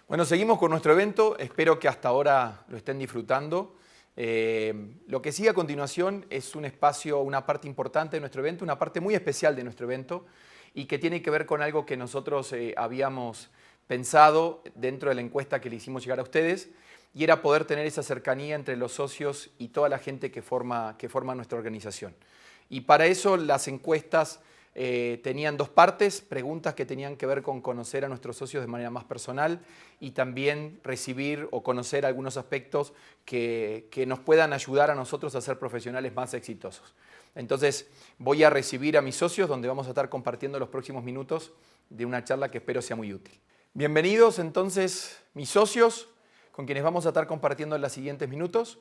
Bueno, seguimos con nuestro evento. Espero que hasta ahora lo estén disfrutando. Lo que sigue a continuación es un espacio, una parte importante de nuestro evento, una parte muy especial de nuestro evento y que tiene que ver con algo que nosotros habíamos pensado dentro de la encuesta que le hicimos llegar a ustedes, y era poder tener esa cercanía entre los socios y toda la gente que forma nuestra organización. Y para eso las encuestas tenían dos partes: preguntas que tenían que ver con conocer a nuestros socios de manera más personal y también recibir o conocer algunos aspectos que nos puedan ayudar a nosotros a ser profesionales más exitosos. Entonces voy a recibir a mis socios, donde vamos a estar compartiendo los próximos minutos de una charla que espero sea muy útil. Bienvenidos entonces mis socios, con quienes vamos a estar compartiendo en los siguientes minutos.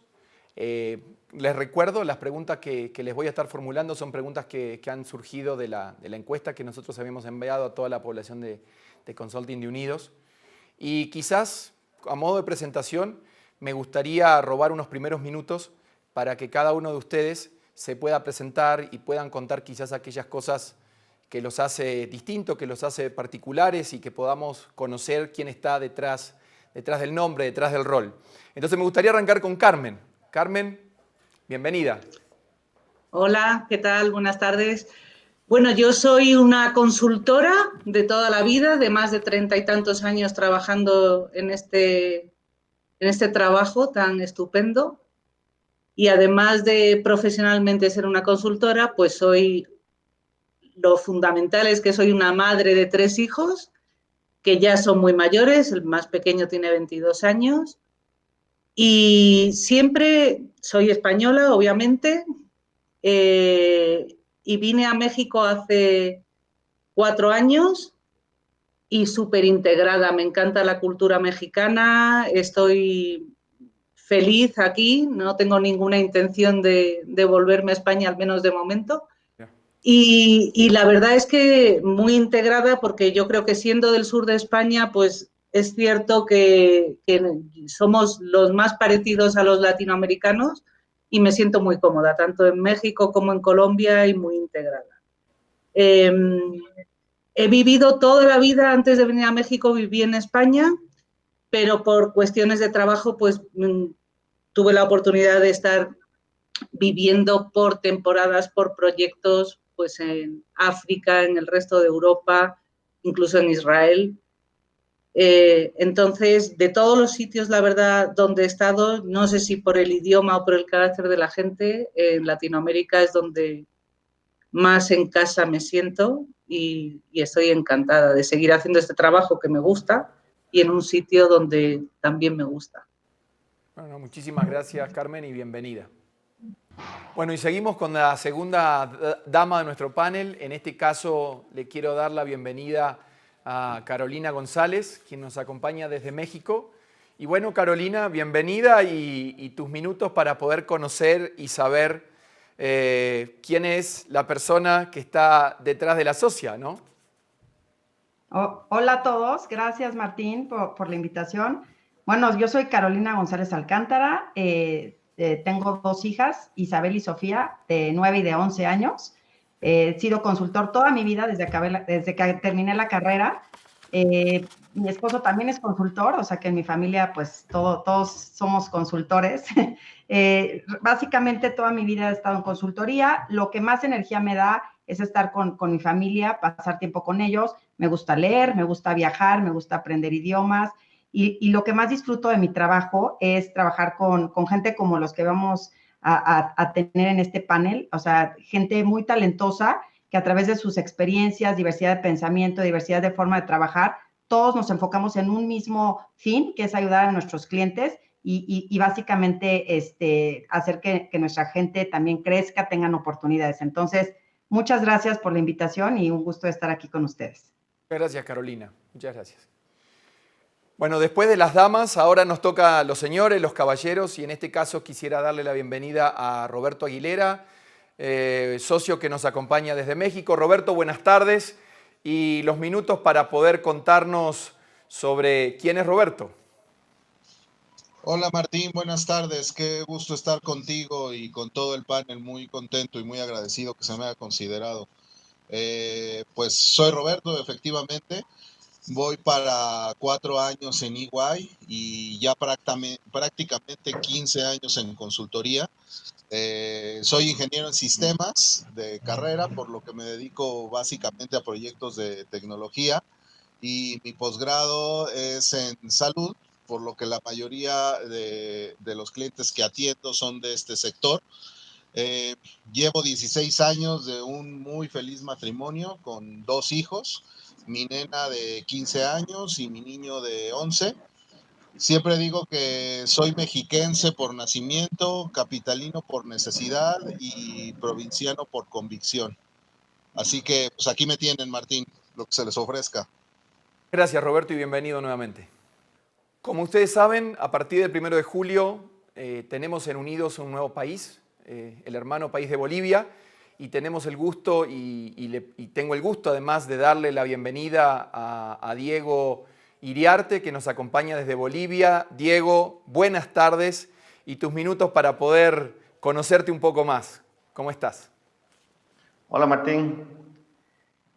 Les recuerdo, las preguntas que les voy a estar formulando son preguntas que han surgido de la encuesta que nosotros habíamos enviado a toda la población de Consulting de Unidos. Y quizás, a modo de presentación, me gustaría robar unos primeros minutos para que cada uno de ustedes se pueda presentar y puedan contar quizás aquellas cosas que los hace distintos, que los hace particulares, y que podamos conocer quién está detrás del nombre, detrás del rol. Entonces me gustaría arrancar con Carmen. Carmen, bienvenida. Hola, ¿qué tal? Buenas tardes. Bueno, yo soy una consultora de toda la vida, de más de 30 y tantos años trabajando en este trabajo tan estupendo. Y además de profesionalmente ser una consultora, pues lo fundamental es que soy una madre de 3 hijos, que ya son muy mayores. El más pequeño tiene 22 años. Y siempre soy española, obviamente. Y vine a México hace 4 años y súper integrada. Me encanta la cultura mexicana, estoy feliz aquí, no tengo ninguna intención de volverme a España, al menos de momento. Y la verdad es que muy integrada, porque yo creo que siendo del sur de España, pues es cierto que somos los más parecidos a los latinoamericanos, y me siento muy cómoda, tanto en México como en Colombia, y muy integrada. Eh, He vivido toda la vida, antes de venir a México, viví en España, pero por cuestiones de trabajo, pues tuve la oportunidad de estar viviendo por temporadas, por proyectos, pues en África, en el resto de Europa, incluso en Israel. Entonces, de todos los sitios, la verdad, donde he estado, no sé si por el idioma o por el carácter de la gente, en Latinoamérica es donde más en casa me siento, y estoy encantada de seguir haciendo este trabajo que me gusta y en un sitio donde también me gusta. Bueno, muchísimas gracias, Carmen, y bienvenida. Bueno, y seguimos con la segunda dama de nuestro panel. En este caso le quiero dar la bienvenida a Carolina González, quien nos acompaña desde México. Y bueno, Carolina, bienvenida, y tus minutos para poder conocer y saber quién es la persona que está detrás de la socia, ¿no? Hola a todos, gracias Martín por la invitación. Bueno, yo soy Carolina González Alcántara, tengo 2 hijas, Isabel y Sofía, de 9 y de 11 años. He sido consultor toda mi vida desde que terminé la carrera. Mi esposo también es consultor, o sea que en mi familia pues todos somos consultores. Básicamente toda mi vida he estado en consultoría. Lo que más energía me da es estar con mi familia, pasar tiempo con ellos. Me gusta leer, me gusta viajar, me gusta aprender idiomas, y lo que más disfruto de mi trabajo es trabajar con gente como los que vamos a tener en este panel, o sea, gente muy talentosa que a través de sus experiencias, diversidad de pensamiento, diversidad de forma de trabajar, todos nos enfocamos en un mismo fin, que es ayudar a nuestros clientes y básicamente hacer que nuestra gente también crezca, tengan oportunidades. Entonces, muchas gracias por la invitación y un gusto estar aquí con ustedes. Gracias, Carolina. Muchas gracias. Bueno, después de las damas, ahora nos toca a los señores, los caballeros, y en este caso quisiera darle la bienvenida a Roberto Aguilera, socio que nos acompaña desde México. Roberto, buenas tardes, y los minutos para poder contarnos sobre quién es Roberto. Hola Martín, buenas tardes. Qué gusto estar contigo y con todo el panel. Muy contento y muy agradecido que se me haya considerado. Pues soy Roberto, efectivamente. Voy para 4 años en EY y ya prácticamente 15 años en consultoría. Soy ingeniero en sistemas de carrera, por lo que me dedico básicamente a proyectos de tecnología, y mi posgrado es en salud, por lo que la mayoría de los clientes que atiendo son de este sector. Eh, Llevo 16 años de un muy feliz matrimonio con 2 hijos, mi nena de 15 años y mi niño de 11. Siempre digo que soy mexiquense por nacimiento, capitalino por necesidad y provinciano por convicción. Así que pues aquí me tienen, Martín, lo que se les ofrezca. Gracias, Roberto, y bienvenido nuevamente. Como ustedes saben, a partir del 1 de julio tenemos en Unidos un nuevo país, el hermano país de Bolivia, y tenemos el gusto y tengo el gusto además de darle la bienvenida a Diego Iriarte, que nos acompaña desde Bolivia. Diego, buenas tardes y tus minutos para poder conocerte un poco más. ¿Cómo estás? Hola Martín,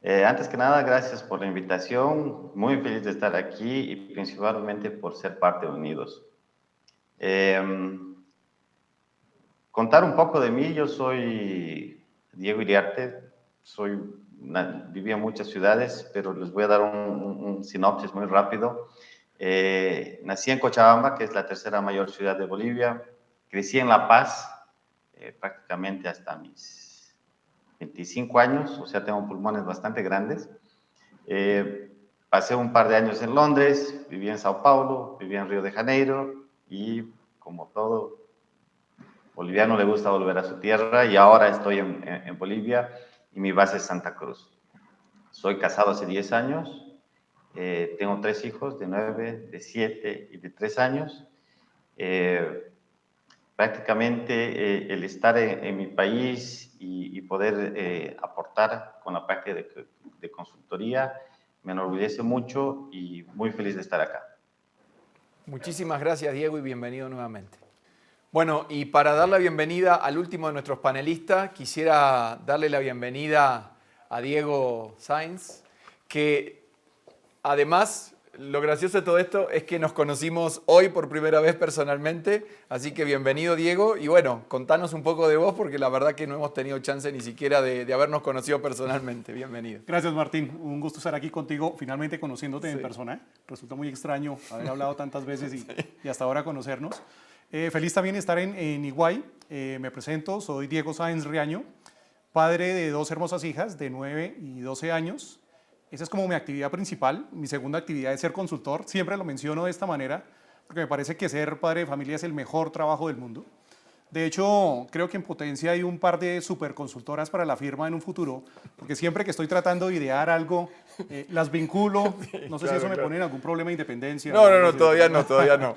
antes que nada gracias por la invitación, muy feliz de estar aquí y principalmente por ser parte de Unidos. Contar un poco de mí, yo soy Diego Iriarte, viví en muchas ciudades, pero les voy a dar un sinopsis muy rápido. Nací en Cochabamba, que es la tercera mayor ciudad de Bolivia, crecí en La Paz, prácticamente hasta mis 25 años, o sea, tengo pulmones bastante grandes. Pasé un par de años en Londres, viví en Sao Paulo, viví en Río de Janeiro y, como todo boliviano, le gusta volver a su tierra, y ahora estoy en Bolivia y mi base es Santa Cruz. Soy casado hace 10 años, tengo 3 hijos de 9, de 7 y de 3 años. Prácticamente el estar en mi país y poder aportar con la práctica de consultoría me enorgullece mucho y muy feliz de estar acá. Muchísimas gracias, Diego, y bienvenido nuevamente. Bueno, y para dar la bienvenida al último de nuestros panelistas, quisiera darle la bienvenida a Diego Sáenz, que además, lo gracioso de todo esto es que nos conocimos hoy por primera vez personalmente, así que bienvenido, Diego, y bueno, contanos un poco de vos, porque la verdad que no hemos tenido chance ni siquiera de habernos conocido personalmente. Bienvenido. Gracias, Martín. Un gusto estar aquí contigo, finalmente conociéndote en persona. Resulta muy extraño haber hablado tantas veces y hasta ahora conocernos. Feliz también estar en EY. Me presento, soy Diego Sáenz Riaño, padre de 2 hermosas hijas de 9 y 12 años. Esa es como mi actividad principal. Mi segunda actividad es ser consultor. Siempre lo menciono de esta manera porque me parece que ser padre de familia es el mejor trabajo del mundo. De hecho, creo que en potencia hay un par de superconsultoras para la firma en un futuro, porque siempre que estoy tratando de idear algo, las vinculo. No sé si eso me pone en algún problema de independencia. No, todavía no.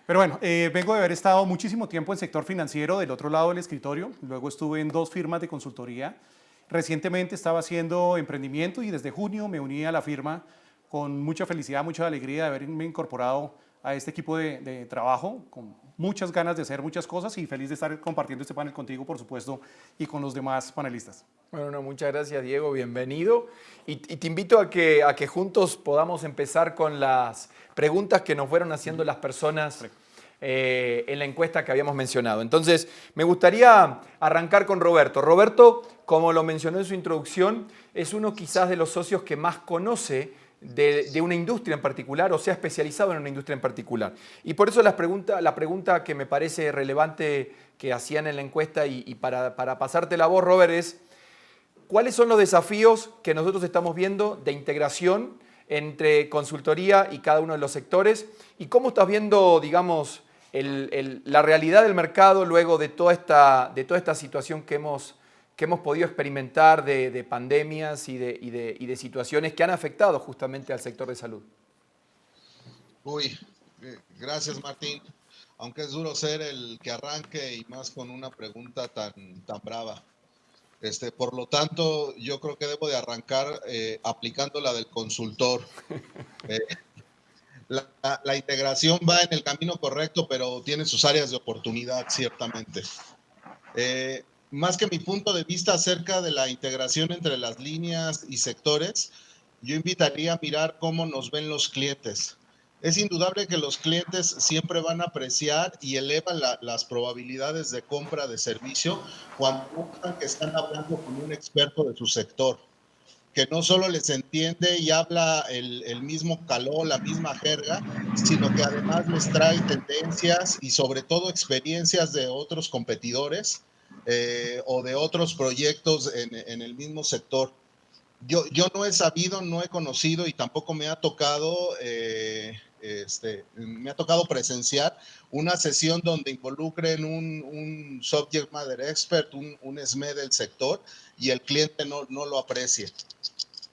Pero bueno, vengo de haber estado muchísimo tiempo en sector financiero, del otro lado del escritorio. Luego estuve en 2 firmas de consultoría. Recientemente estaba haciendo emprendimiento y desde junio me uní a la firma con mucha felicidad, mucha alegría de haberme incorporado a este equipo de trabajo, con muchas ganas de hacer muchas cosas y feliz de estar compartiendo este panel contigo, por supuesto, y con los demás panelistas. Bueno, muchas gracias, Diego, bienvenido. Y te invito a que juntos podamos empezar con las preguntas que nos fueron haciendo las personas en la encuesta que habíamos mencionado. Entonces, me gustaría arrancar con Roberto. Roberto, como lo mencionó en su introducción, es uno quizás de los socios que más conoce de una industria en particular o se ha especializado en una industria en particular. Y por eso la pregunta que me parece relevante que hacían en la encuesta y para pasarte la voz, Robert, es ¿cuáles son los desafíos que nosotros estamos viendo de integración entre consultoría y cada uno de los sectores? ¿Y cómo estás viendo, digamos, la realidad del mercado luego de toda esta situación que hemos podido experimentar de pandemias y de situaciones que han afectado justamente al sector de salud? Gracias, Martín. Aunque es duro ser el que arranque y más con una pregunta tan brava. Por lo tanto, yo creo que debo de arrancar aplicando la del consultor. La integración va en el camino correcto, pero tiene sus áreas de oportunidad, ciertamente. Más que mi punto de vista acerca de la integración entre las líneas y sectores, yo invitaría a mirar cómo nos ven los clientes. Es indudable que los clientes siempre van a apreciar y elevan las probabilidades de compra de servicio cuando buscan que están hablando con un experto de su sector, que no solo les entiende y habla el mismo calor, la misma jerga, sino que además les trae tendencias y sobre todo experiencias de otros competidores o de otros proyectos en el mismo sector. Yo no he sabido, no he conocido y tampoco me ha tocado, me ha tocado presenciar una sesión donde involucren un subject matter expert, un SME del sector y el cliente no lo aprecie.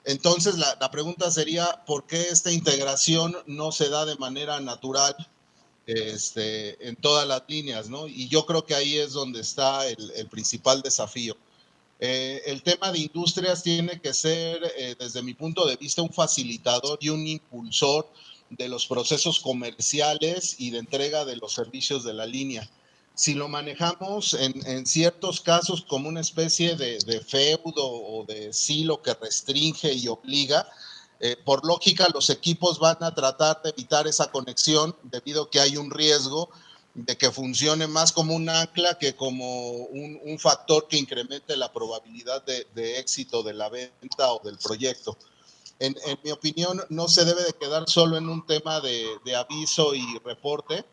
Entonces la pregunta sería, ¿por qué esta integración no se da de manera natural en todas las líneas, ¿no? Y yo creo que ahí es donde está el principal desafío. El tema de industrias tiene que ser, desde mi punto de vista, un facilitador y un impulsor de los procesos comerciales y de entrega de los servicios de la línea. Si lo manejamos en ciertos casos como una especie de feudo o de silo que restringe y obliga, por lógica los equipos van a tratar de evitar esa conexión debido a que hay un riesgo de que funcione más como un ancla que como un factor que incremente la probabilidad de éxito de la venta o del proyecto. En mi opinión, no se debe de quedar solo en un tema de aviso y reporte,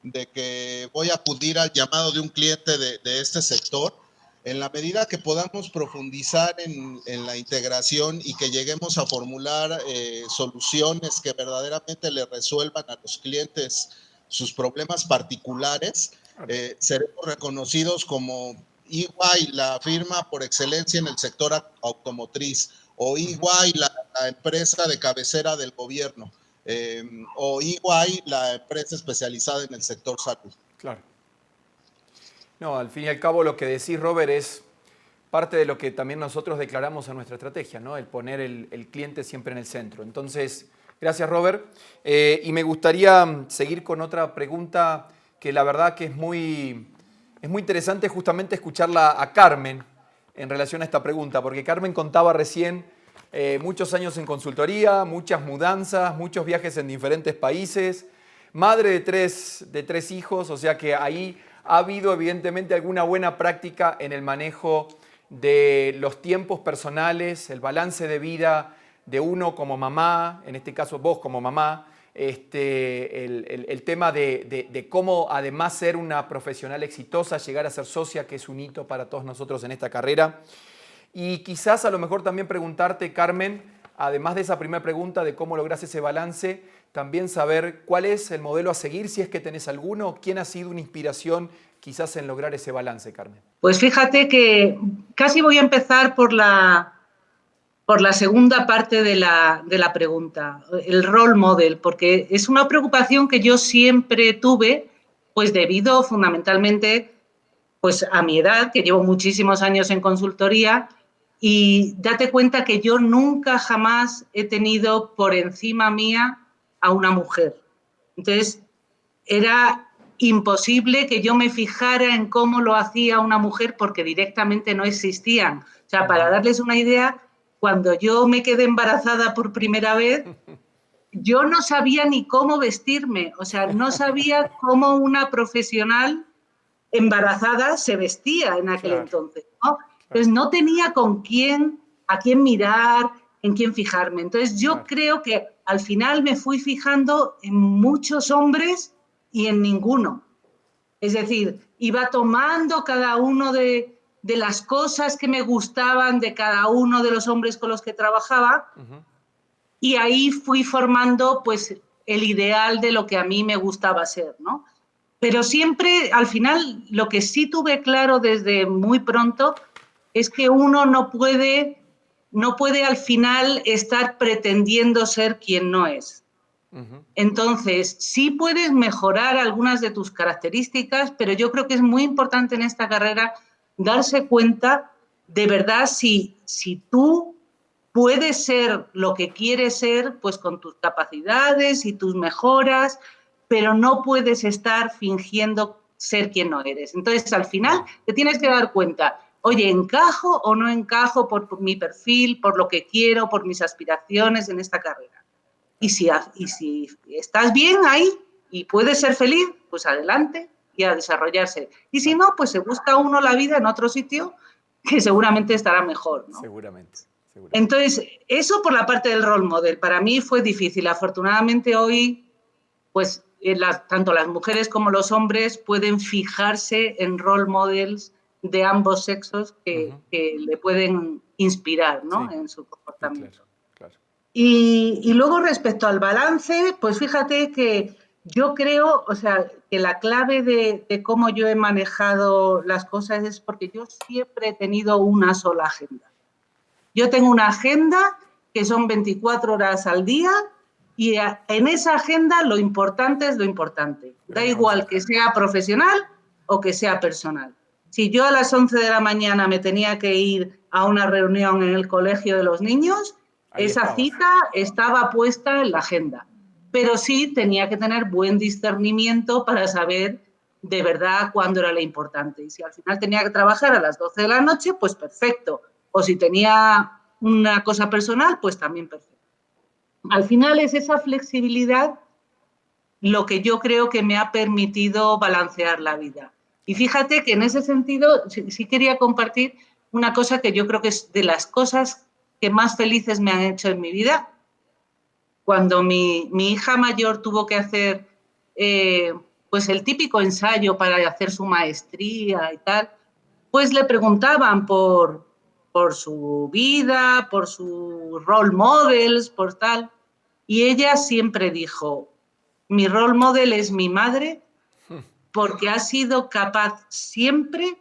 de que voy a acudir al llamado de un cliente de este sector. En la medida que podamos profundizar en la integración y que lleguemos a formular soluciones que verdaderamente le resuelvan a los clientes sus problemas particulares, seremos reconocidos como EY, la firma por excelencia en el sector automotriz, o EY, la empresa de cabecera del gobierno, o EY, la empresa especializada en el sector salud. Claro. No, al fin y al cabo lo que decís, Robert, es parte de lo que también nosotros declaramos en nuestra estrategia, ¿no? El poner el cliente siempre en el centro. Entonces, gracias, Robert. Y me gustaría seguir con otra pregunta que la verdad que es muy interesante justamente escucharla a Carmen en relación a esta pregunta, porque Carmen contaba recién muchos años en consultoría, muchas mudanzas, muchos viajes en diferentes países, madre de tres hijos, o sea que ahí ha habido evidentemente alguna buena práctica en el manejo de los tiempos personales, el balance de vida de uno como mamá, en este caso vos como mamá, el tema de cómo además ser una profesional exitosa, llegar a ser socia, que es un hito para todos nosotros en esta carrera. Y quizás a lo mejor también preguntarte, Carmen, además de esa primera pregunta de cómo lográs ese balance, también saber cuál es el modelo a seguir, si es que tenés alguno, quién ha sido una inspiración quizás en lograr ese balance, Carmen. Pues fíjate que casi voy a empezar por la segunda parte de la pregunta, el role model, porque es una preocupación que yo siempre tuve, pues debido fundamentalmente pues a mi edad, que llevo muchísimos años en consultoría, y date cuenta que yo nunca jamás he tenido por encima mía a una mujer. Entonces, era imposible que yo me fijara en cómo lo hacía una mujer porque directamente no existían. O sea, para darles una idea, cuando yo me quedé embarazada por primera vez, yo no sabía ni cómo vestirme, o sea, no sabía cómo una profesional embarazada se vestía en aquel entonces, ¿no? Entonces no tenía a quién mirar, en quién fijarme. Entonces yo creo que al final me fui fijando en muchos hombres y en ninguno. Es decir, iba tomando cada uno de las cosas que me gustaban de cada uno de los hombres con los que trabajaba, y ahí fui formando pues el ideal de lo que a mí me gustaba ser, ¿no? Pero siempre, al final, lo que sí tuve claro desde muy pronto es que uno no puede al final estar pretendiendo ser quien no es. Entonces, sí puedes mejorar algunas de tus características, pero yo creo que es muy importante en esta carrera darse cuenta de verdad si tú puedes ser lo que quieres ser, pues con tus capacidades y tus mejoras, pero no puedes estar fingiendo ser quien no eres. Entonces, al final, te tienes que dar cuenta oye, ¿encajo o no encajo por mi perfil, por lo que quiero, por mis aspiraciones en esta carrera? Y si estás bien ahí y puedes ser feliz, pues adelante y a desarrollarse. Y si no, pues se busca uno la vida en otro sitio que seguramente estará mejor, ¿no? Seguramente. Entonces, eso por la parte del role model. Para mí fue difícil. Afortunadamente hoy, pues tanto las mujeres como los hombres pueden fijarse en role models de ambos sexos que le pueden inspirar, ¿no? En su comportamiento. Claro. Y luego respecto al balance, pues fíjate que yo creo, o sea, que la clave de cómo yo he manejado las cosas es porque yo siempre he tenido una sola agenda. Yo tengo una agenda que son 24 horas al día y en esa agenda lo importante es lo importante. Da igual que sea profesional o que sea personal. Si yo a las 11 de la mañana me tenía que ir a una reunión en el colegio de los niños, esa cita estaba puesta en la agenda. Pero sí tenía que tener buen discernimiento para saber de verdad cuándo era lo importante. Y si al final tenía que trabajar a las 12 de la noche, pues perfecto. O si tenía una cosa personal, pues también perfecto. Al final es esa flexibilidad lo que yo creo que me ha permitido balancear la vida. Y fíjate que en ese sentido sí quería compartir una cosa que yo creo que es de las cosas que más felices me han hecho en mi vida. Cuando mi hija mayor tuvo que hacer pues el típico ensayo para hacer su maestría y tal, pues le preguntaban por su vida, por sus role models, por tal. Y ella siempre dijo, mi role model es mi madre porque ha sido capaz siempre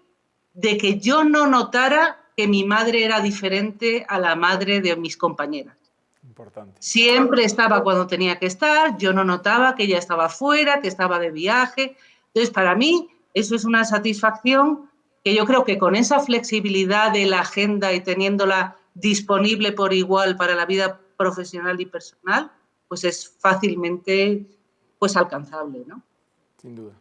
de que yo no notara que mi madre era diferente a la madre de mis compañeras. Importante. Siempre estaba cuando tenía que estar, yo no notaba que ella estaba fuera, que estaba de viaje. Entonces, para mí, eso es una satisfacción que yo creo que con esa flexibilidad de la agenda y teniéndola disponible por igual para la vida profesional y personal, pues es fácilmente pues alcanzable, ¿no? Sin duda.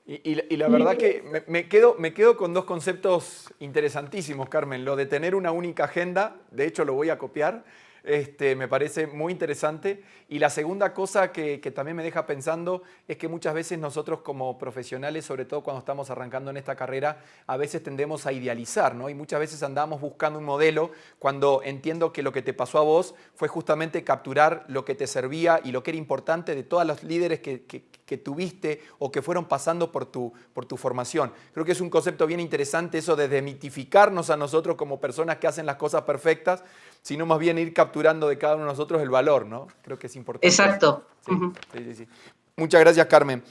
Y la verdad que me quedo con dos conceptos interesantísimos, Carmen. Lo de tener una única agenda, de hecho lo voy a copiar, me parece muy interesante. Y la segunda cosa que también me deja pensando es que muchas veces nosotros como profesionales, sobre todo cuando estamos arrancando en esta carrera, a veces tendemos a idealizar, ¿no? Y muchas veces andamos buscando un modelo cuando entiendo que lo que te pasó a vos fue justamente capturar lo que te servía y lo que era importante de todos los líderes que tuviste o que fueron pasando por tu formación. Creo que es un concepto bien interesante eso de demitificarnos a nosotros como personas que hacen las cosas perfectas, sino más bien ir capturando de cada uno de nosotros el valor, ¿no? Creo que es importante. Exacto. Sí. Muchas gracias, Carmen.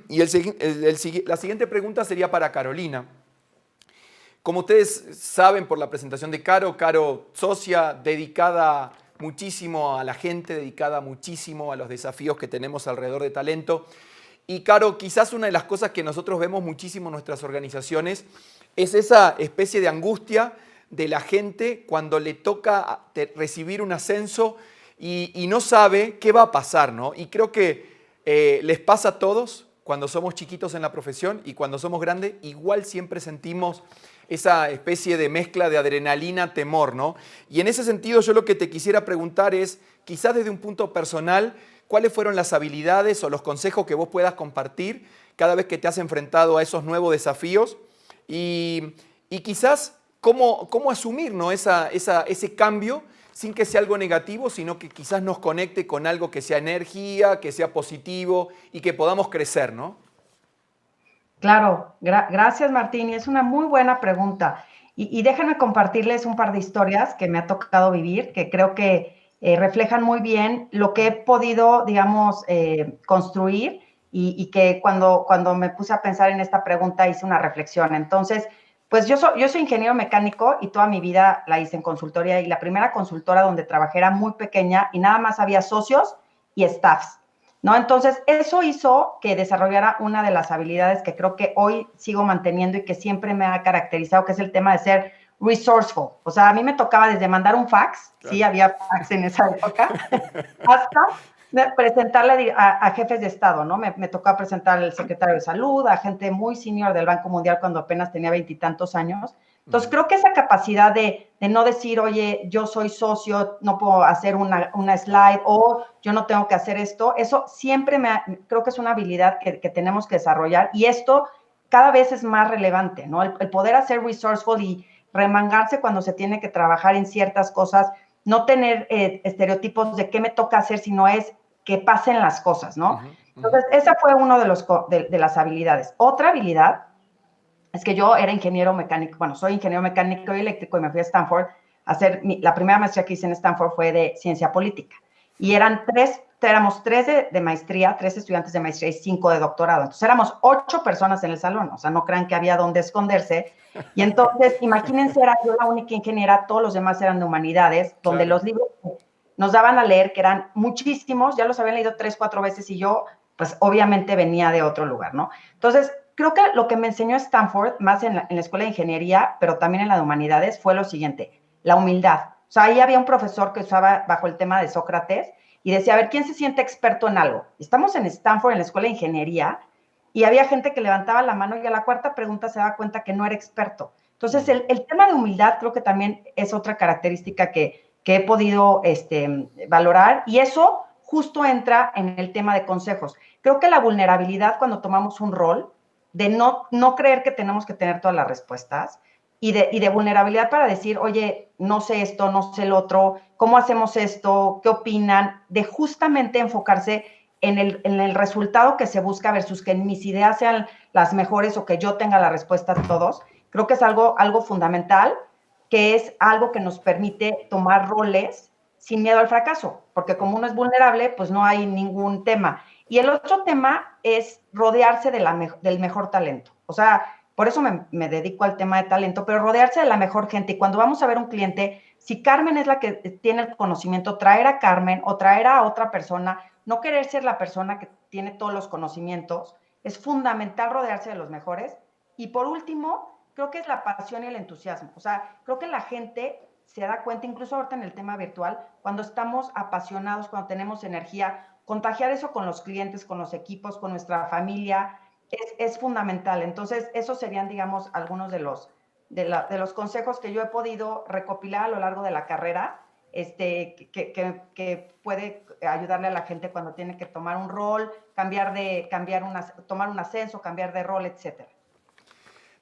Y la siguiente pregunta sería para Carolina. Como ustedes saben por la presentación de Caro, socia dedicada muchísimo a la gente, dedicada muchísimo a los desafíos que tenemos alrededor de talento. Y Caro, quizás una de las cosas que nosotros vemos muchísimo en nuestras organizaciones es esa especie de angustia de la gente cuando le toca recibir un ascenso y no sabe qué va a pasar, ¿no? Y creo que les pasa a todos cuando somos chiquitos en la profesión y cuando somos grandes, igual siempre sentimos esa especie de mezcla de adrenalina, temor, ¿no? Y en ese sentido yo lo que te quisiera preguntar es, quizás desde un punto personal, ¿cuáles fueron las habilidades o los consejos que vos puedas compartir cada vez que te has enfrentado a esos nuevos desafíos? Y quizás, ¿cómo asumir, ¿no? ese cambio sin que sea algo negativo, sino que quizás nos conecte con algo que sea energía, que sea positivo y que podamos crecer, ¿no? Claro, gracias Martín, y es una muy buena pregunta. Y déjenme compartirles un par de historias que me ha tocado vivir, que creo que reflejan muy bien lo que he podido, digamos, construir y que cuando me puse a pensar en esta pregunta hice una reflexión. Entonces, pues yo soy ingeniero mecánico y toda mi vida la hice en consultoría, y la primera consultora donde trabajé era muy pequeña y nada más había socios y staffs, ¿no? Entonces, eso hizo que desarrollara una de las habilidades que creo que hoy sigo manteniendo y que siempre me ha caracterizado, que es el tema de ser resourceful. O sea, a mí me tocaba desde mandar un fax, claro. Sí, había fax en esa época, hasta presentarle a jefes de Estado, ¿no? Me tocaba presentar al secretario de Salud, a gente muy senior del Banco Mundial cuando apenas tenía 20 y tantos años. Entonces, creo que esa capacidad de no decir, oye, yo soy socio, no puedo hacer una slide o yo no tengo que hacer esto, eso siempre creo que es una habilidad que tenemos que desarrollar y esto cada vez es más relevante, ¿no? El poder hacer resourceful y remangarse cuando se tiene que trabajar en ciertas cosas, no tener estereotipos de qué me toca hacer, sino es que pasen las cosas, ¿no? Entonces, esa fue una de las habilidades. Otra habilidad es que yo era ingeniero mecánico, bueno, soy ingeniero mecánico y eléctrico y me fui a Stanford a hacer, la primera maestría que hice en Stanford fue de ciencia política. Y éramos tres de maestría, 3 estudiantes de maestría y 5 de doctorado. Entonces éramos 8 personas en el salón, o sea, no crean que había dónde esconderse. Y entonces, imagínense, era yo la única ingeniera, todos los demás eran de humanidades, donde los libros nos daban a leer, que eran muchísimos, ya los habían leído 3, 4 veces y yo, pues obviamente venía de otro lugar, ¿no? Entonces, creo que lo que me enseñó Stanford, más en la escuela de ingeniería, pero también en la de humanidades, fue lo siguiente, la humildad. O sea, ahí había un profesor que usaba bajo el tema de Sócrates y decía, a ver, ¿quién se siente experto en algo? Estamos en Stanford, en la escuela de ingeniería, y había gente que levantaba la mano y a la cuarta pregunta se daba cuenta que no era experto. Entonces, el tema de humildad creo que también es otra característica que he podido valorar, y eso justo entra en el tema de consejos. Creo que la vulnerabilidad cuando tomamos un rol, de no creer que tenemos que tener todas las respuestas, y de vulnerabilidad para decir, oye, no sé esto, no sé el otro, ¿cómo hacemos esto? ¿Qué opinan? De justamente enfocarse en el resultado que se busca versus que mis ideas sean las mejores o que yo tenga la respuesta a todos. Creo que es algo fundamental, que es algo que nos permite tomar roles sin miedo al fracaso, porque como uno es vulnerable, pues no hay ningún tema. Y el otro tema es rodearse del mejor talento. O sea, por eso me dedico al tema de talento, pero rodearse de la mejor gente. Y cuando vamos a ver un cliente, si Carmen es la que tiene el conocimiento, traer a Carmen o traer a otra persona, no querer ser la persona que tiene todos los conocimientos, es fundamental rodearse de los mejores. Y por último, creo que es la pasión y el entusiasmo. O sea, creo que la gente se da cuenta, incluso ahorita en el tema virtual, cuando estamos apasionados, cuando tenemos energía, contagiar eso con los clientes, con los equipos, con nuestra familia, es fundamental. Entonces, esos serían, digamos, algunos de los consejos que yo he podido recopilar a lo largo de la carrera, que puede ayudarle a la gente cuando tiene que tomar un rol, tomar un ascenso, cambiar de rol, etcétera.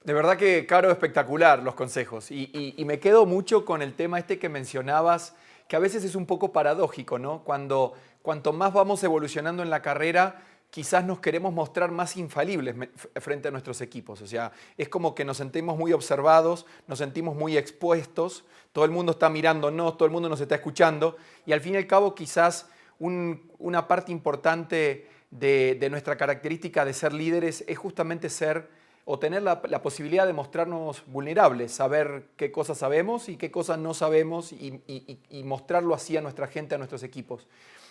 De verdad que, Caro, espectacular los consejos. Y me quedo mucho con el tema que mencionabas, que a veces es un poco paradójico, ¿no? Cuanto más vamos evolucionando en la carrera, quizás nos queremos mostrar más infalibles frente a nuestros equipos. O sea, es como que nos sentimos muy observados, nos sentimos muy expuestos, todo el mundo está mirándonos, todo el mundo nos está escuchando, y al fin y al cabo quizás una parte importante de nuestra característica de ser líderes es justamente o tener la posibilidad de mostrarnos vulnerables, saber qué cosas sabemos y qué cosas no sabemos y mostrarlo así a nuestra gente, a nuestros equipos.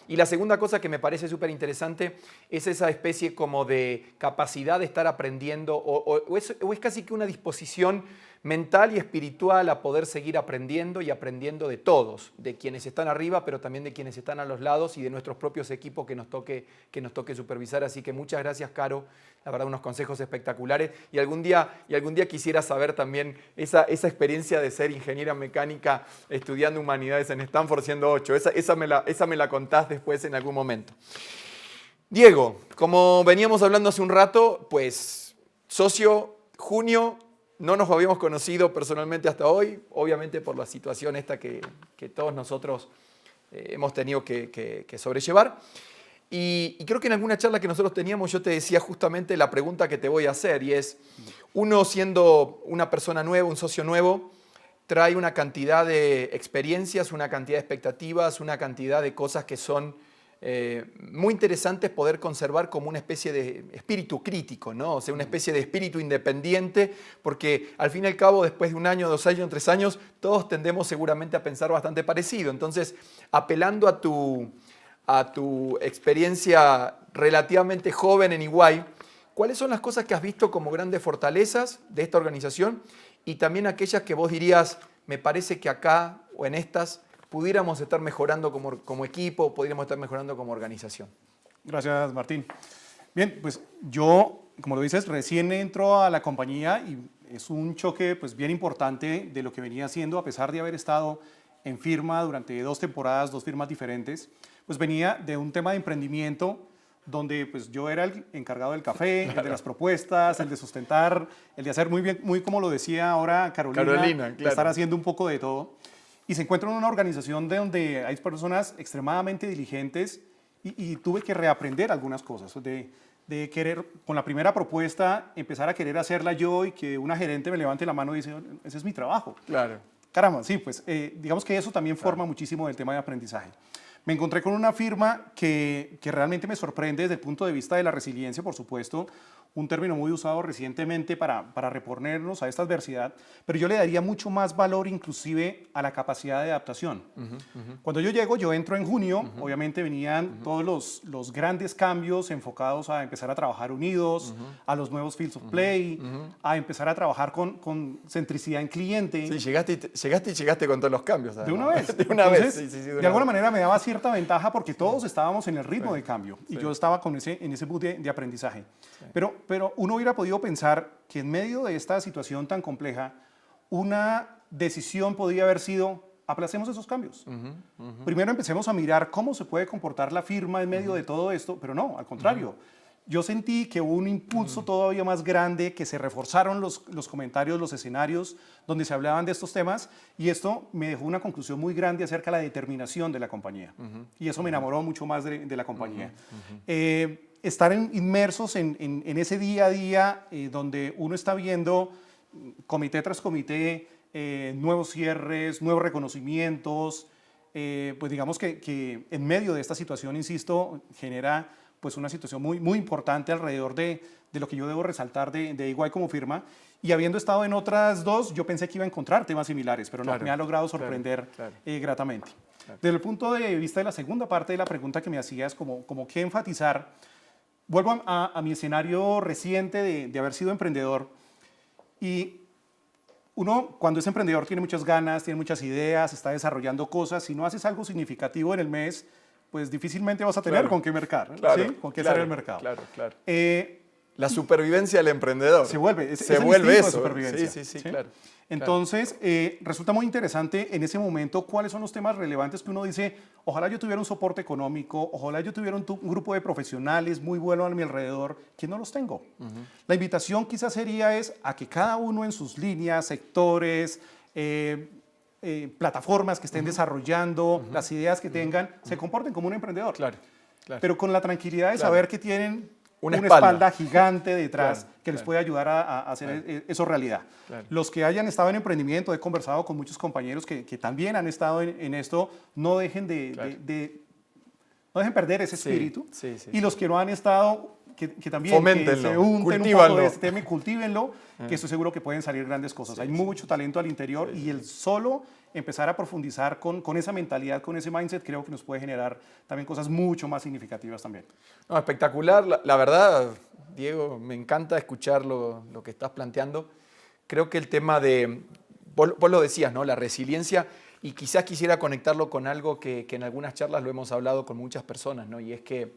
Y la segunda cosa que me parece súper interesante es esa especie como de capacidad de estar aprendiendo o es casi que una disposición mental y espiritual a poder seguir aprendiendo y aprendiendo de todos, de quienes están arriba, pero también de quienes están a los lados y de nuestros propios equipos que nos toque supervisar. Así que muchas gracias, Caro. La verdad, unos consejos espectaculares. Y algún día quisiera saber también esa experiencia de ser ingeniera mecánica estudiando humanidades en Stanford siendo 8. Esa me la contás después en algún momento. Diego, como veníamos hablando hace un rato, pues socio, junio. No nos habíamos conocido personalmente hasta hoy, obviamente por la situación esta que todos nosotros hemos tenido que sobrellevar. Y creo que en alguna charla que nosotros teníamos yo te decía justamente la pregunta que te voy a hacer, y es, uno siendo una persona nueva, un socio nuevo, trae una cantidad de experiencias, una cantidad de expectativas, una cantidad de cosas que son muy interesantes poder conservar como una especie de espíritu crítico, ¿no? O sea, una especie de espíritu independiente, porque al fin y al cabo, después de 1 año, 2 años, 3 años, todos tendemos seguramente a pensar bastante parecido. Entonces, apelando a tu experiencia relativamente joven en EY, ¿cuáles son las cosas que has visto como grandes fortalezas de esta organización y también aquellas que vos dirías, me parece que acá o en estas pudiéramos estar mejorando como equipo, pudiéramos estar mejorando como organización? Gracias, Martín. Bien, pues yo, como lo dices, recién entro a la compañía y Es un choque pues, bien importante de lo que venía haciendo, a pesar de haber estado en firma durante 2 temporadas, 2 firmas diferentes, pues venía de un tema de emprendimiento donde pues yo era el encargado del café, el de las propuestas, el de sustentar, el de hacer muy bien, muy como lo decía ahora Carolina, de estar haciendo un poco de todo. Y se encuentra en una organización donde hay personas extremadamente diligentes y tuve que reaprender algunas cosas, de querer, con la primera propuesta, empezar a querer hacerla yo y que una gerente me levante la mano y dice, ese es mi trabajo. Claro. Caramba, sí, pues digamos que eso también forma muchísimo del tema de aprendizaje. Me encontré con una firma que realmente me sorprende desde el punto de vista de la resiliencia, por supuesto, un término muy usado recientemente para reponernos a esta adversidad, pero yo le daría mucho más valor inclusive a la capacidad de adaptación. Cuando yo llego, yo entro en junio, obviamente venían todos los grandes cambios enfocados a empezar a trabajar unidos, a los nuevos fields of play, a empezar a trabajar con centricidad en cliente. Sí, llegaste con todos los cambios. De una vez. De una Entonces, vez, sí, de alguna manera me daba cierta ventaja porque todos estábamos en el ritmo de cambio y yo estaba en ese boot de aprendizaje. Pero uno hubiera podido pensar que en medio de esta situación tan compleja, una decisión podría haber sido, aplacemos esos cambios. Primero empecemos a mirar cómo se puede comportar la firma en medio de todo esto, pero no, al contrario. Yo sentí que hubo un impulso todavía más grande, que se reforzaron los comentarios, los escenarios donde se hablaban de estos temas y esto me dejó una conclusión muy grande acerca de la determinación de la compañía. Y eso me enamoró mucho más de la compañía. Estar inmersos en ese día a día donde uno está viendo comité tras comité, nuevos cierres, nuevos reconocimientos, pues digamos que en medio de esta situación, insisto, genera pues una situación muy importante alrededor de lo que yo debo resaltar de EY como firma. Y habiendo estado en otras 2, yo pensé que iba a encontrar temas similares, pero no, me ha logrado sorprender gratamente. Desde el punto de vista de la segunda parte de la pregunta que me hacías, como qué enfatizar, vuelvo a mi escenario reciente de haber sido emprendedor. Y uno, cuando es emprendedor, tiene muchas ganas, tiene muchas ideas, está desarrollando cosas. Si no haces algo significativo en el mes, pues difícilmente vas a tener con qué mercar, ¿sí? Con qué salir al mercado. Claro. La supervivencia del emprendedor. Se vuelve eso. De supervivencia. Sí, claro. Entonces, resulta muy interesante en ese momento cuáles son los temas relevantes que uno dice, ojalá yo tuviera un soporte económico, ojalá yo tuviera un grupo de profesionales muy bueno a mi alrededor, que no los tengo. La invitación quizás sería a que cada uno en sus líneas, sectores, plataformas que estén desarrollando, las ideas que tengan, se comporten como un emprendedor. Claro. Pero con la tranquilidad de saber que tienen una espalda espalda gigante detrás que les puede ayudar a hacer eso realidad. Los que hayan estado en emprendimiento, he conversado con muchos compañeros que también han estado en esto, no dejen no dejen perder ese espíritu. Y los que no han estado, que también foméntenlo, se unten un poco de este tema y cultívenlo, que estoy seguro que pueden salir grandes cosas. Hay mucho talento al interior y el solo empezar a profundizar con esa mentalidad, con ese mindset, creo que nos puede generar también cosas mucho más significativas también. No, espectacular. La verdad, Diego, me encanta escuchar lo que estás planteando. Creo que el tema vos lo decías, ¿no? La resiliencia, y quizás quisiera conectarlo con algo que en algunas charlas lo hemos hablado con muchas personas, ¿no? Y es que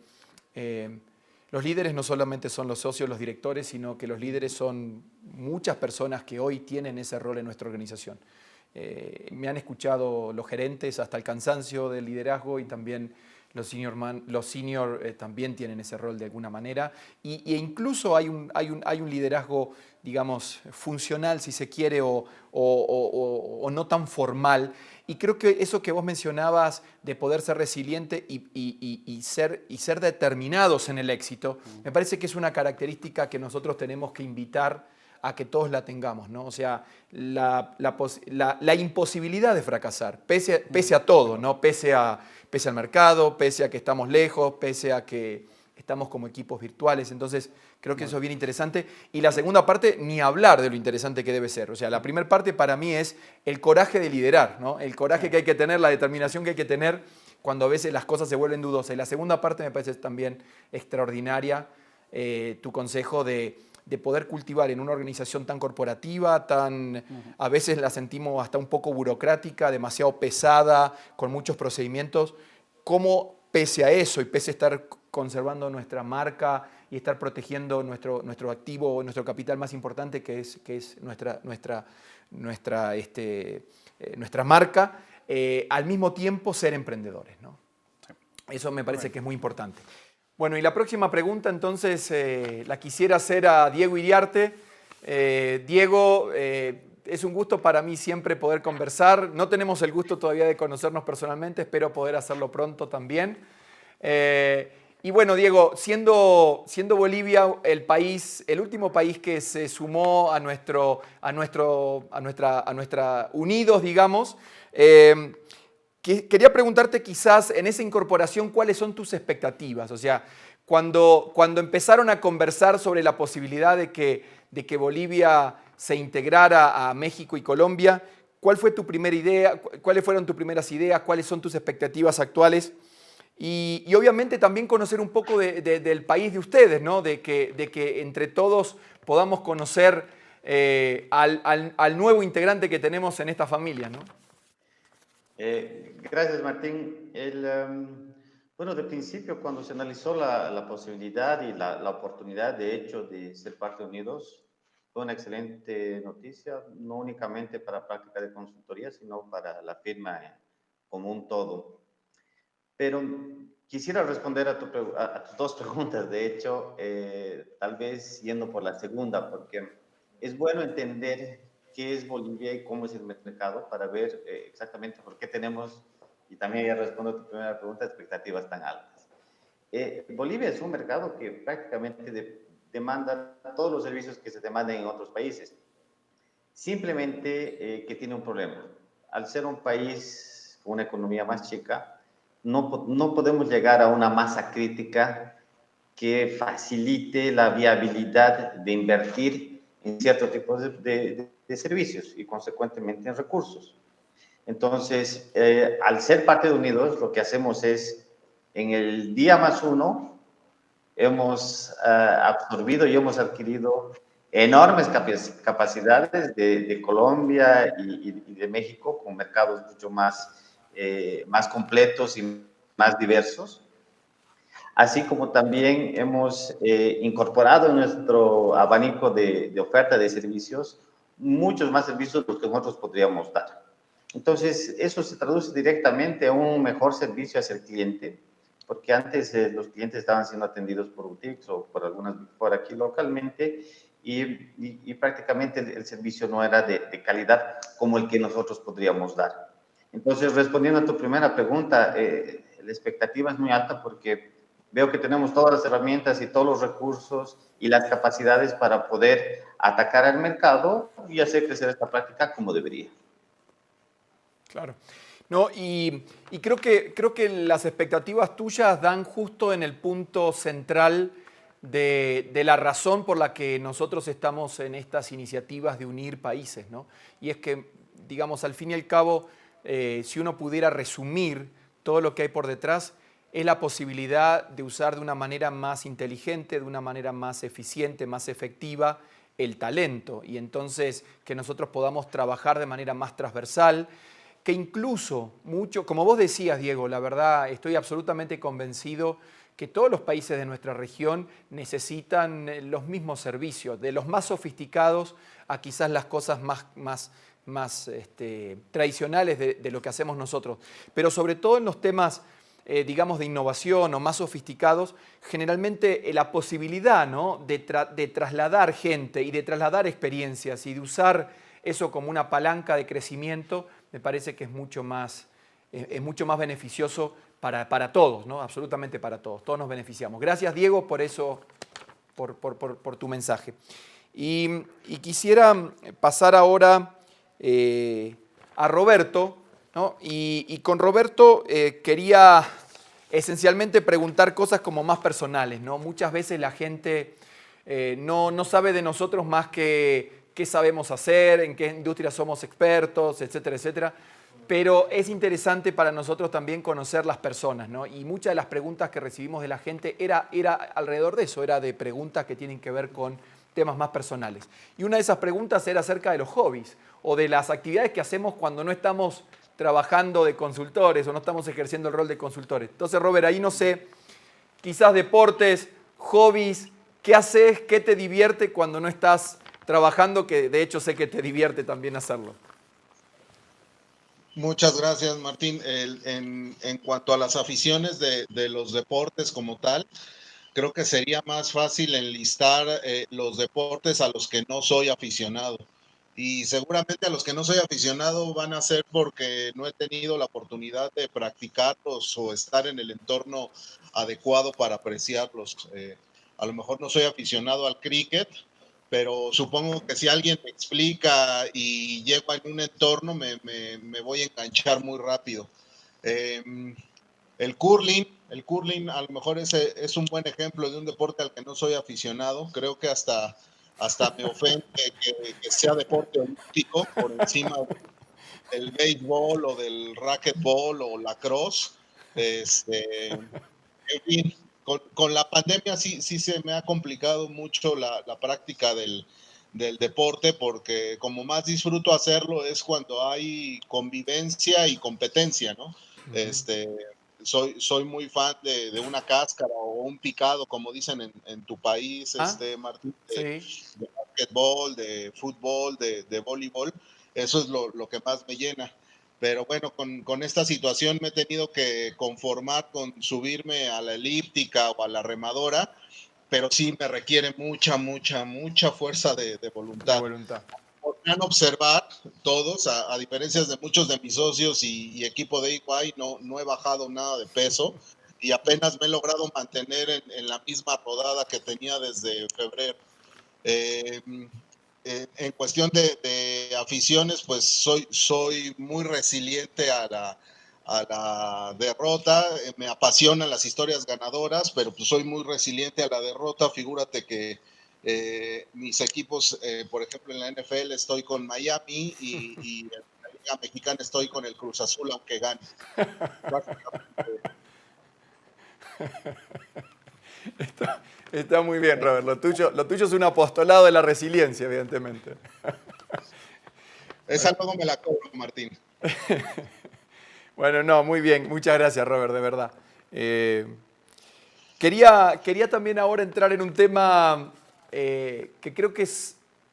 los líderes no solamente son los socios, los directores, sino que los líderes son muchas personas que hoy tienen ese rol en nuestra organización. Me han escuchado los gerentes hasta el cansancio del liderazgo y también los senior también tienen ese rol de alguna manera e incluso hay un liderazgo, digamos, funcional, si se quiere, o no tan formal. Y creo que eso que vos mencionabas de poder ser resiliente y ser determinados en el éxito, me parece que es una característica que nosotros tenemos que invitar a que todos la tengamos, ¿no? O sea, la imposibilidad de fracasar, pese a todo, ¿no? Pese al mercado, pese a que estamos lejos, pese a que estamos como equipos virtuales. Entonces, creo que eso es bien interesante. Y la segunda parte, ni hablar de lo interesante que debe ser. O sea, la primera parte para mí es el coraje de liderar, ¿no? El coraje que hay que tener, la determinación que hay que tener cuando a veces las cosas se vuelven dudosas. Y la segunda parte me parece también extraordinaria, tu consejo de poder cultivar en una organización tan corporativa, a veces la sentimos hasta un poco burocrática, demasiado pesada, con muchos procedimientos, cómo pese a eso y pese a estar conservando nuestra marca y estar protegiendo nuestro activo, nuestro capital más importante, que es nuestra marca, al mismo tiempo ser emprendedores, ¿no? Sí. Eso me parece que es muy importante. Bueno, y la próxima pregunta entonces la quisiera hacer a Diego Iriarte. Diego, es un gusto para mí siempre poder conversar. No tenemos el gusto todavía de conocernos personalmente, espero poder hacerlo pronto también. Y bueno, Diego, siendo Bolivia el último país que se sumó a nuestra Unidos, digamos, quería preguntarte quizás en esa incorporación cuáles son tus expectativas. O sea, cuando empezaron a conversar sobre la posibilidad de que Bolivia se integrara a México y Colombia, ¿cuál fue tu primera idea? ¿Cuáles fueron tus primeras ideas? ¿Cuáles son tus expectativas actuales? Y obviamente también conocer un poco del país de ustedes, ¿no? De que entre todos podamos conocer al nuevo integrante que tenemos en esta familia, ¿no? Gracias, Martín. Bueno, de principio, cuando se analizó la posibilidad y la oportunidad, de hecho, de ser parte de Unidos, fue una excelente noticia, no únicamente para práctica de consultoría, sino para la firma como un todo. Pero quisiera responder a tus dos preguntas, de hecho, tal vez yendo por la segunda, porque es bueno entender qué es Bolivia y cómo es el mercado para ver exactamente por qué tenemos, y también ya respondo a tu primera pregunta, expectativas tan altas. Bolivia es un mercado que prácticamente demanda todos los servicios que se demandan en otros países. Simplemente que tiene un problema. Al ser un país con una economía más chica, no podemos llegar a una masa crítica que facilite la viabilidad de invertir en ciertos tipos de servicios y consecuentemente en recursos. Entonces, al ser parte de Unidos, lo que hacemos es, en el día más uno, hemos absorbido y hemos adquirido enormes capacidades de Colombia y de México, con mercados mucho más completos y más diversos. Así como también hemos incorporado en nuestro abanico de oferta de servicios muchos más servicios de los que nosotros podríamos dar. Entonces, eso se traduce directamente a un mejor servicio hacia el cliente, porque antes los clientes estaban siendo atendidos por boutiques o por algunas por aquí localmente y prácticamente el servicio no era de calidad como el que nosotros podríamos dar. Entonces, respondiendo a tu primera pregunta, la expectativa es muy alta porque veo que tenemos todas las herramientas y todos los recursos y las capacidades para poder atacar al mercado y hacer crecer esta práctica como debería. Claro. No, y creo que las expectativas tuyas dan justo en el punto central de la razón por la que nosotros estamos en estas iniciativas de unir países, ¿no? Y es que, digamos, al fin y al cabo, si uno pudiera resumir todo lo que hay por detrás, es la posibilidad de usar de una manera más inteligente, de una manera más eficiente, más efectiva, el talento. Y entonces que nosotros podamos trabajar de manera más transversal, que incluso mucho, como vos decías, Diego, la verdad estoy absolutamente convencido que todos los países de nuestra región necesitan los mismos servicios, de los más sofisticados a quizás las cosas más tradicionales de lo que hacemos nosotros. Pero sobre todo en los temas, digamos, de innovación o más sofisticados, generalmente la posibilidad, ¿no?, de trasladar gente y de trasladar experiencias y de usar eso como una palanca de crecimiento, me parece que es mucho más beneficioso para todos, ¿no? Absolutamente para todos. Todos nos beneficiamos. Gracias, Diego, por eso, por tu mensaje. Y quisiera pasar ahora a Roberto, ¿no? Y con Roberto quería esencialmente preguntar cosas como más personales, ¿no? Muchas veces la gente no sabe de nosotros más que qué sabemos hacer, en qué industria somos expertos, etcétera, etcétera. Pero es interesante para nosotros también conocer las personas, ¿no? Y muchas de las preguntas que recibimos de la gente era alrededor de eso, era de preguntas que tienen que ver con temas más personales. Y una de esas preguntas era acerca de los hobbies o de las actividades que hacemos cuando no estamos trabajando de consultores o no estamos ejerciendo el rol de consultores. Entonces, Robert, ahí no sé, quizás deportes, hobbies, ¿Qué haces? ¿Qué te divierte cuando no estás trabajando? Que de hecho sé que te divierte también hacerlo. Muchas gracias, Martín. En cuanto a las aficiones de los deportes como tal, creo que sería más fácil enlistar los deportes a los que no soy aficionado. Y seguramente a los que no soy aficionado van a ser porque no he tenido la oportunidad de practicarlos o estar en el entorno adecuado para apreciarlos. A lo mejor no soy aficionado al cricket, pero supongo que si alguien me explica y llego en un entorno, me voy a enganchar muy rápido. Eh, el curling a lo mejor es un buen ejemplo de un deporte al que no soy aficionado. Creo que hasta me ofende que sea deporte olímpico por encima del béisbol o del racquetball o lacrosse. En fin, con la pandemia sí se me ha complicado mucho la práctica del deporte, porque como más disfruto hacerlo es cuando hay convivencia y competencia, ¿no? Soy muy fan de una cáscara o un picado, como dicen en tu país, ¿Ah? Martín, Sí. de básquetbol, de fútbol, de voleibol. Eso es lo que más me llena. Pero bueno, con esta situación me he tenido que conformar con subirme a la elíptica o a la remadora, pero sí me requiere mucha fuerza de De voluntad. voluntad. Podrán observar todos, a diferencia de muchos de mis socios y equipo de Iguay, no he bajado nada de peso y apenas me he logrado mantener en la misma rodada que tenía desde febrero. Eh, en cuestión de aficiones, pues soy muy resiliente a la derrota. Me apasionan las historias ganadoras, pero pues soy muy resiliente a la derrota. Figúrate que mis equipos, por ejemplo, en la NFL estoy con Miami y en la Liga Mexicana estoy con el Cruz Azul, aunque gane. Está muy bien, Robert. Lo tuyo es un apostolado de la resiliencia, evidentemente. Esa luego me la cobro, Martín. Bueno, no, muy bien. Muchas gracias, Robert, de verdad. Quería también ahora entrar en un tema que creo que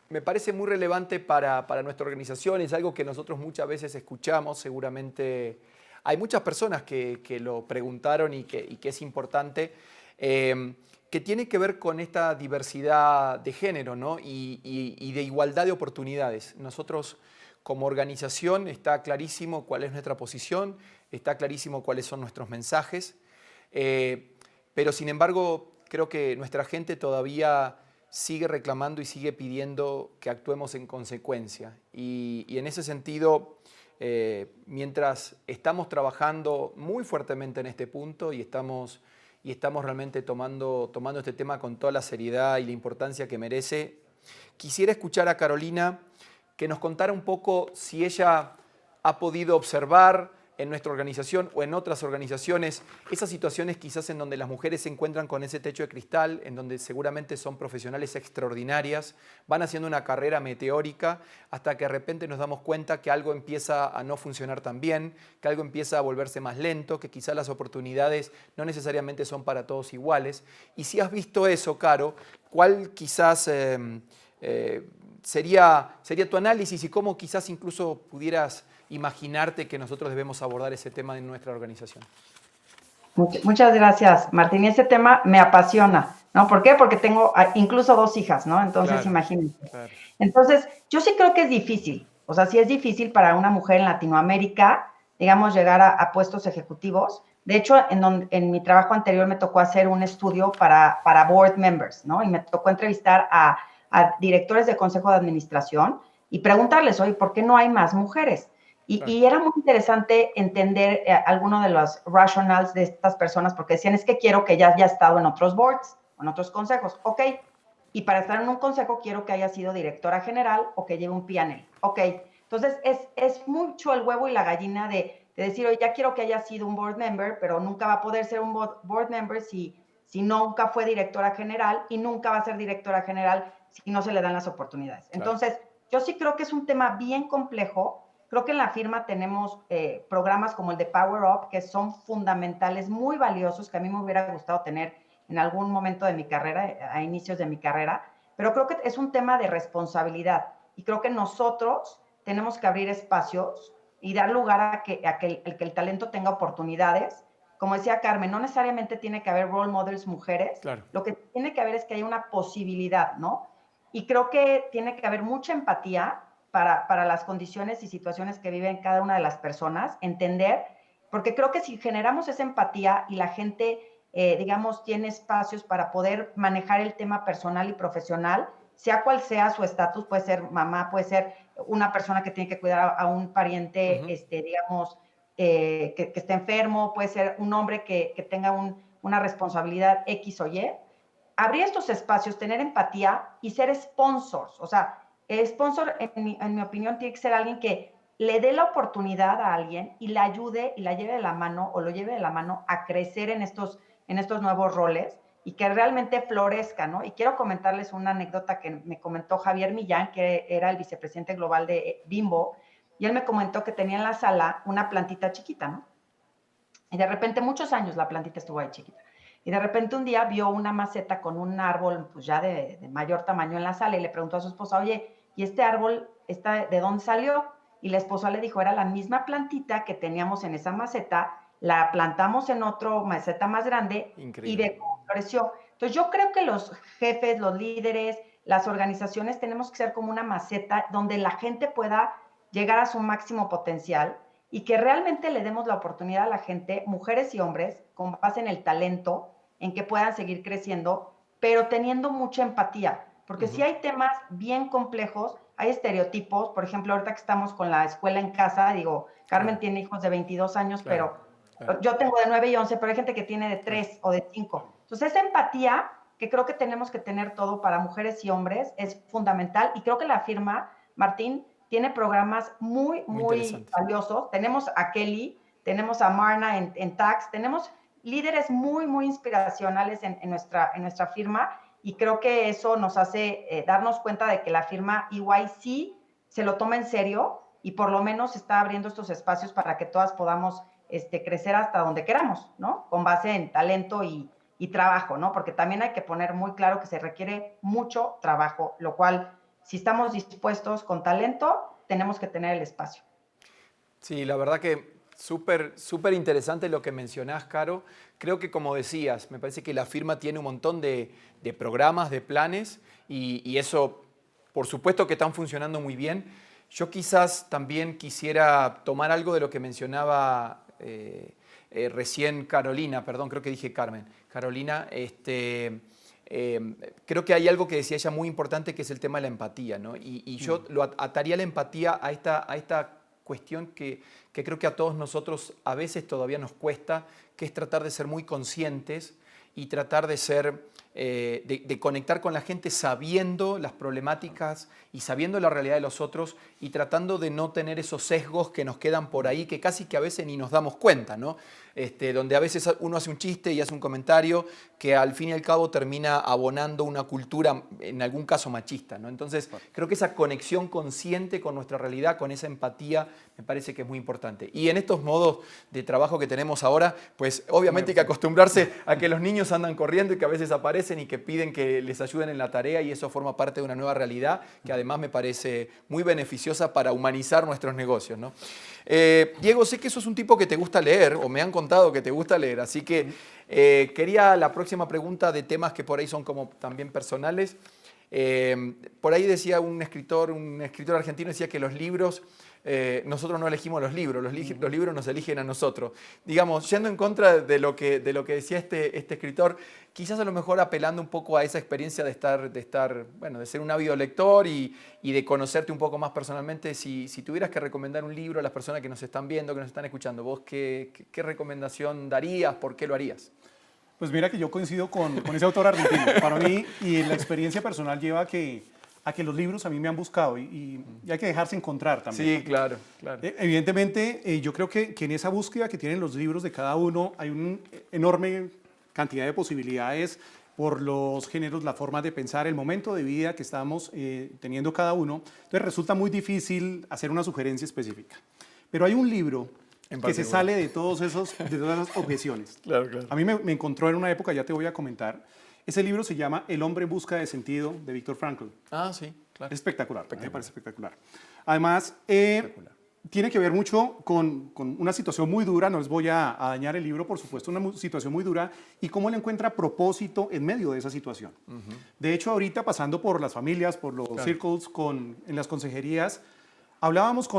me parece muy relevante para nuestra organización. Es algo que nosotros muchas veces escuchamos. Seguramente hay muchas personas que lo preguntaron y que es importante. Que tiene que ver con esta diversidad de género, ¿no? y de igualdad de oportunidades. Nosotros como organización está clarísimo cuál es nuestra posición, está clarísimo cuáles son nuestros mensajes, pero sin embargo creo que nuestra gente todavía sigue reclamando y sigue pidiendo que actuemos en consecuencia. Y en ese sentido, mientras estamos trabajando muy fuertemente en este punto y estamos realmente tomando este tema con toda la seriedad y la importancia que merece, quisiera escuchar a Carolina que nos contara un poco si ella ha podido observar en nuestra organización o en otras organizaciones esas situaciones quizás en donde las mujeres se encuentran con ese techo de cristal, en donde seguramente son profesionales extraordinarias, van haciendo una carrera meteórica hasta que de repente nos damos cuenta que algo empieza a no funcionar tan bien, que algo empieza a volverse más lento, que quizás las oportunidades no necesariamente son para todos iguales. Y si has visto eso, Caro, ¿cuál quizás sería tu análisis y cómo quizás incluso pudieras imaginarte que nosotros debemos abordar ese tema en nuestra organización? Muchas gracias, Martín. Y ese tema me apasiona, ¿no? ¿Por qué? Porque tengo incluso 2 hijas, ¿no? Entonces, Claro, imagínate. claro. Entonces, yo sí creo que es difícil. O sea, sí es difícil para una mujer en Latinoamérica, digamos, llegar a puestos ejecutivos. De hecho, en mi trabajo anterior me tocó hacer un estudio para board members, ¿no? Y me tocó entrevistar a directores de consejo de administración y preguntarles, oye, ¿por qué no hay más mujeres? Y era muy interesante entender algunos de los rationales de estas personas, porque decían, es que quiero que ella haya estado en otros boards, en otros consejos. Ok, y para estar en un consejo quiero que haya sido directora general o que lleve un P&L. Ok, entonces es mucho el huevo y la gallina de decir, oye, ya quiero que haya sido un board member, pero nunca va a poder ser un board member si nunca fue directora general, y nunca va a ser directora general si no se le dan las oportunidades. Claro. Entonces, yo sí creo que es un tema bien complejo. Creo que en la firma tenemos programas como el de Power Up, que son fundamentales, muy valiosos, que a mí me hubiera gustado tener en algún momento de mi carrera, a inicios de mi carrera, pero creo que es un tema de responsabilidad y creo que nosotros tenemos que abrir espacios y dar lugar a que el talento tenga oportunidades. Como decía Carmen, no necesariamente tiene que haber role models mujeres, Claro. lo que tiene que haber es que haya una posibilidad, ¿no? Y creo que tiene que haber mucha empatía para las condiciones y situaciones que viven cada una de las personas, entender, porque creo que si generamos esa empatía y la gente, digamos, tiene espacios para poder manejar el tema personal y profesional, sea cual sea su estatus, puede ser mamá, puede ser una persona que tiene que cuidar a un pariente, digamos, que esté enfermo, puede ser un hombre que tenga una responsabilidad X o Y. Abrir estos espacios, tener empatía y ser sponsors. O sea, el sponsor, en mi opinión, tiene que ser alguien que le dé la oportunidad a alguien y la ayude y la lleve de la mano o lo lleve de la mano a crecer en estos nuevos roles y que realmente florezca, ¿no? Y quiero comentarles una anécdota que me comentó Javier Millán, que era el vicepresidente global de Bimbo, y él me comentó que tenía en la sala una plantita chiquita, ¿no? Y de repente, muchos años la plantita estuvo ahí chiquita. Y de repente un día vio una maceta con un árbol pues ya de mayor tamaño en la sala y le preguntó a su esposa, oye, ¿y este árbol de dónde salió? Y la esposa le dijo, era la misma plantita que teníamos en esa maceta, la plantamos en otra maceta más grande. Increíble. Y ve cómo floreció. Entonces yo creo que los jefes, los líderes, las organizaciones tenemos que ser como una maceta donde la gente pueda llegar a su máximo potencial y que realmente le demos la oportunidad a la gente, mujeres y hombres, con base en el talento, en que puedan seguir creciendo, pero teniendo mucha empatía. Porque si hay temas bien complejos, hay estereotipos. Por ejemplo, ahorita que estamos con la escuela en casa, digo, Carmen tiene hijos de 22 años, pero yo tengo de 9 y 11, pero hay gente que tiene de 3 o de 5. Entonces, esa empatía que creo que tenemos que tener todo para mujeres y hombres es fundamental. Y creo que la firma, Martín, tiene programas muy valiosos. Tenemos a Kelly, tenemos a Marna en Tax, tenemos líderes muy inspiracionales en nuestra firma y creo que eso nos hace darnos cuenta de que la firma EY sí se lo toma en serio y por lo menos está abriendo estos espacios para que todas podamos crecer hasta donde queramos, ¿no? Con base en talento y trabajo, ¿no? Porque también hay que poner muy claro que se requiere mucho trabajo, lo cual, si estamos dispuestos con talento, tenemos que tener el espacio. Sí, la verdad que súper interesante lo que mencionás, Caro. Creo que, como decías, me parece que la firma tiene un montón de programas, de planes, y eso, por supuesto que están funcionando muy bien. Yo quizás también quisiera tomar algo de lo que mencionaba recién Carolina, perdón, creo que dije Carmen. Carolina, creo que hay algo que decía ella muy importante, que es el tema de la empatía, ¿no? Y yo lo ataría la empatía a esta cuestión que creo que a todos nosotros a veces todavía nos cuesta, que es tratar de ser muy conscientes y tratar de ser, de conectar con la gente sabiendo las problemáticas y sabiendo la realidad de los otros y tratando de no tener esos sesgos que nos quedan por ahí, que casi que a veces ni nos damos cuenta, ¿no? Donde a veces uno hace un chiste y hace un comentario que al fin y al cabo termina abonando una cultura, en algún caso machista, ¿no? Entonces, creo que esa conexión consciente con nuestra realidad, con esa empatía, me parece que es muy importante. Y en estos modos de trabajo que tenemos ahora, pues obviamente hay que acostumbrarse a que los niños andan corriendo y que a veces aparecen y que piden que les ayuden en la tarea, y eso forma parte de una nueva realidad que además me parece muy beneficiosa para humanizar nuestros negocios, ¿no? Diego, sé que sos un tipo que te gusta leer, o me han contado que te gusta leer, así que quería la próxima pregunta de temas que por ahí son como también personales. Por ahí decía un escritor argentino, decía que los libros, nosotros no elegimos los libros nos eligen a nosotros. Digamos, yendo en contra de lo que decía este escritor, quizás a lo mejor apelando un poco a esa experiencia de ser un ávido lector y de conocerte un poco más personalmente, si tuvieras que recomendar un libro a las personas que nos están viendo, que nos están escuchando, ¿vos qué recomendación darías? ¿Por qué lo harías? Pues mira que yo coincido con ese autor argentino. Para mí, y la experiencia personal lleva a que los libros a mí me han buscado y hay que dejarse encontrar también. Sí, claro. Evidentemente, yo creo que en esa búsqueda que tienen los libros de cada uno hay una enorme cantidad de posibilidades por los géneros, la forma de pensar, el momento de vida que estamos teniendo cada uno. Entonces resulta muy difícil hacer una sugerencia específica. Pero hay un libro que se sale de todas esas objeciones. Claro, claro. A mí me encontró en una época, ya te voy a comentar, ese libro se llama El hombre en busca de sentido, de Viktor Frankl. Ah, sí, claro. Es espectacular, me parece espectacular. Además, tiene que ver mucho con una situación muy dura, no les voy a dañar el libro, por supuesto, una situación muy dura, y cómo él encuentra propósito en medio de esa situación. De hecho, ahorita pasando por las familias, por los circles, en las consejerías, hablábamos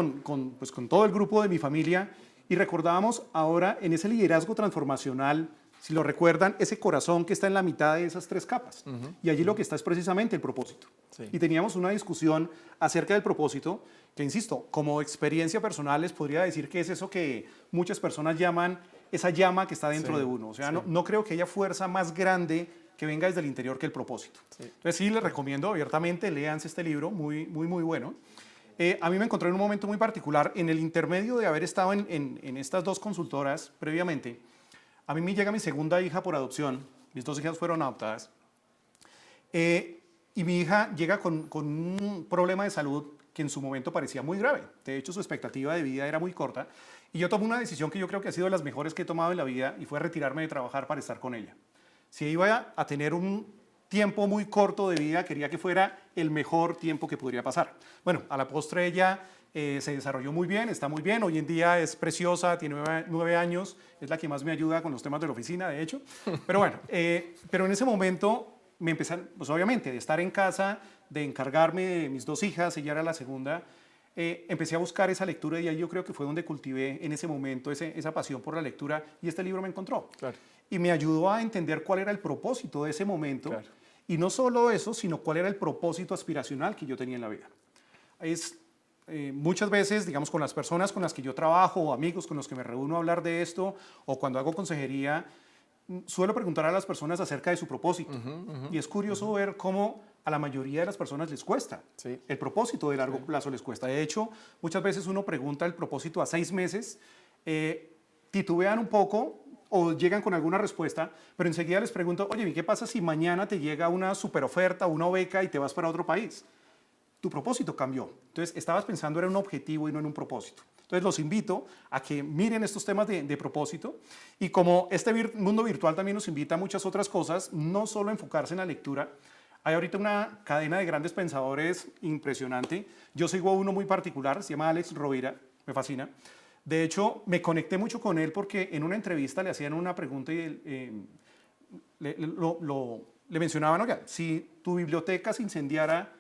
pues, con todo el grupo de mi familia y recordábamos ahora en ese liderazgo transformacional, si lo recuerdan, ese corazón que está en la mitad de esas 3 capas. Y allí lo que está es precisamente el propósito. Sí. Y teníamos una discusión acerca del propósito, que insisto, como experiencia personal les podría decir que es eso que muchas personas llaman esa llama que está dentro de uno. O sea, no creo que haya fuerza más grande que venga desde el interior que el propósito. Entonces sí, les recomiendo abiertamente, léanse este libro, muy, muy, muy bueno. A mí me encontré en un momento muy particular, en el intermedio de haber estado en estas 2 consultoras previamente. A mí me llega mi segunda hija por adopción, mis 2 hijas fueron adoptadas, y mi hija llega con un problema de salud que en su momento parecía muy grave. De hecho, su expectativa de vida era muy corta, y yo tomé una decisión que yo creo que ha sido de las mejores que he tomado en la vida, y fue retirarme de trabajar para estar con ella. Si iba a tener un tiempo muy corto de vida, quería que fuera el mejor tiempo que podría pasar. Bueno, a la postre ella se desarrolló muy bien, está muy bien, hoy en día es preciosa, tiene 9 años, es la que más me ayuda con los temas de la oficina, de hecho. Pero bueno, pero en ese momento me empecé, pues obviamente, de estar en casa, de encargarme de mis 2 hijas, ella era la segunda, empecé a buscar esa lectura y ahí yo creo que fue donde cultivé en ese momento esa pasión por la lectura y este libro me encontró. Claro. Y me ayudó a entender cuál era el propósito de ese momento. Claro. Y no solo eso, sino cuál era el propósito aspiracional que yo tenía en la vida. Muchas veces, digamos, con las personas con las que yo trabajo o amigos con los que me reúno a hablar de esto o cuando hago consejería, suelo preguntar a las personas acerca de su propósito. Y es curioso ver cómo a la mayoría de las personas les cuesta. Sí. El propósito de largo plazo les cuesta. De hecho, muchas veces uno pregunta el propósito a 6 meses, titubean un poco o llegan con alguna respuesta, pero enseguida les pregunto, oye, ¿y qué pasa si mañana te llega una superoferta, una beca y te vas para otro país? Tu propósito cambió. Entonces, estabas pensando en un objetivo y no en un propósito. Entonces, los invito a que miren estos temas de propósito y como este mundo virtual también nos invita a muchas otras cosas, no solo enfocarse en la lectura. Hay ahorita una cadena de grandes pensadores impresionante. Yo sigo a uno muy particular, se llama Alex Rovira, me fascina. De hecho, me conecté mucho con él porque en una entrevista le hacían una pregunta y le mencionaban, oiga, si tu biblioteca se incendiara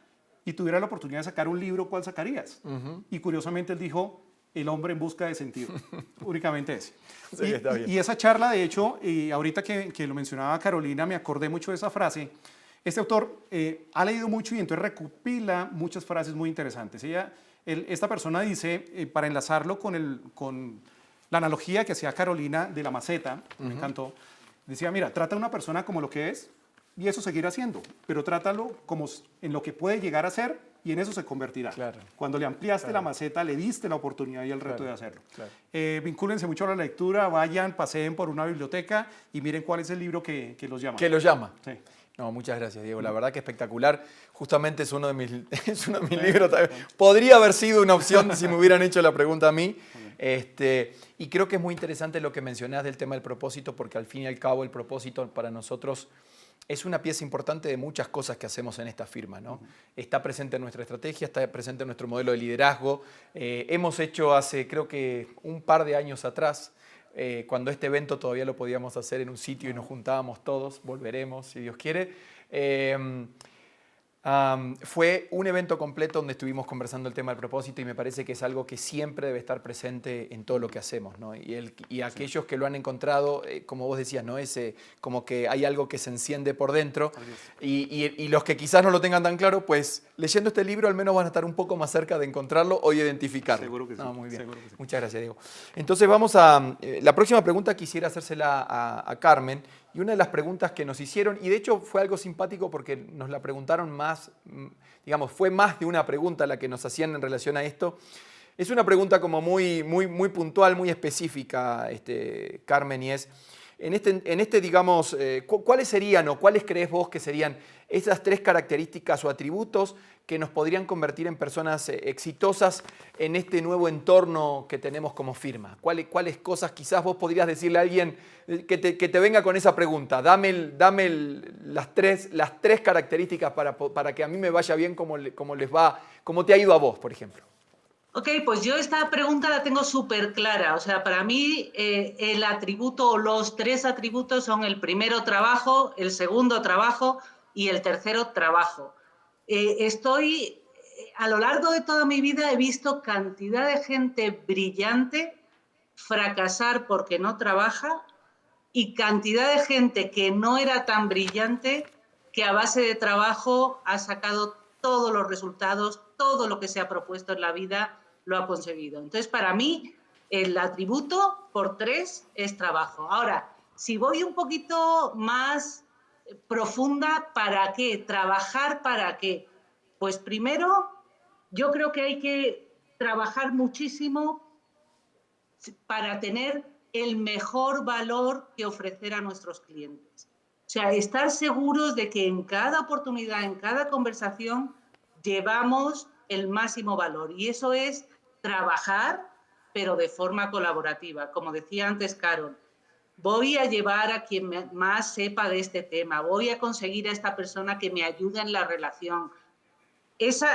y tuviera la oportunidad de sacar un libro, ¿cuál sacarías? Y curiosamente él dijo, El hombre en busca de sentido, únicamente ese. Sí, y esa charla, de hecho, ahorita que lo mencionaba Carolina, me acordé mucho de esa frase. Este autor ha leído mucho y entonces recopila muchas frases muy interesantes. Esta persona dice, para enlazarlo con la analogía que hacía Carolina de la maceta, me encantó, decía, mira, trata a una persona como lo que es y eso seguirá siendo, pero trátalo como en lo que puede llegar a ser y en eso se convertirá. Claro. Cuando le ampliaste la maceta, le diste la oportunidad y el reto de hacerlo. Claro. Vincúlense mucho a la lectura, vayan, paseen por una biblioteca y miren cuál es el libro que los llama. Que los llama. Sí. No, muchas gracias, Diego. La verdad que espectacular. Justamente es uno de mis libros. Podría haber sido una opción si me hubieran hecho la pregunta a mí. Y creo que es muy interesante lo que mencionás del tema del propósito, porque al fin y al cabo el propósito para nosotros es una pieza importante de muchas cosas que hacemos en esta firma, ¿no? Está presente en nuestra estrategia, está presente en nuestro modelo de liderazgo. Hemos hecho hace, creo que un par de años atrás, cuando este evento todavía lo podíamos hacer en un sitio y nos juntábamos todos, volveremos si Dios quiere. Fue un evento completo donde estuvimos conversando el tema del propósito y me parece que es algo que siempre debe estar presente en todo lo que hacemos, ¿no? Y aquellos que lo han encontrado, como vos decías, ¿no? Como que hay algo que se enciende por dentro y los que quizás no lo tengan tan claro, pues leyendo este libro al menos van a estar un poco más cerca de encontrarlo o identificarlo. Seguro que sí. Muy bien. Seguro que sí. Muchas gracias, Diego. Entonces vamos a... la próxima pregunta quisiera hacérsela a Carmen. Y una de las preguntas que nos hicieron, y de hecho fue algo simpático porque nos la preguntaron más, digamos, fue más de una pregunta la que nos hacían en relación a esto. Es una pregunta como muy puntual, muy específica, Carmen, y es, digamos, ¿cuáles serían o cuáles crees vos que serían esas 3 características o atributos que nos podrían convertir en personas exitosas en este nuevo entorno que tenemos como firma? ¿Cuáles cosas quizás vos podrías decirle a alguien que te venga con esa pregunta? Dame las tres características para que a mí me vaya bien como les va, como te ha ido a vos, por ejemplo. Ok, pues yo esta pregunta la tengo súper clara. O sea, para mí el atributo o los 3 atributos son el primero trabajo, el segundo trabajo y el tercero trabajo. A lo largo de toda mi vida he visto cantidad de gente brillante fracasar porque no trabaja y cantidad de gente que no era tan brillante que a base de trabajo ha sacado todos los resultados, todo lo que se ha propuesto en la vida lo ha conseguido. Entonces, para mí, el atributo por 3 es trabajo. Ahora, si voy un poquito más profunda, ¿para qué? ¿Trabajar para qué? Pues primero, yo creo que hay que trabajar muchísimo para tener el mejor valor que ofrecer a nuestros clientes. O sea, estar seguros de que en cada oportunidad, en cada conversación, llevamos el máximo valor. Y eso es trabajar, pero de forma colaborativa. Como decía antes Carol, voy a llevar a quien más sepa de este tema, voy a conseguir a esta persona que me ayude en la relación. Ese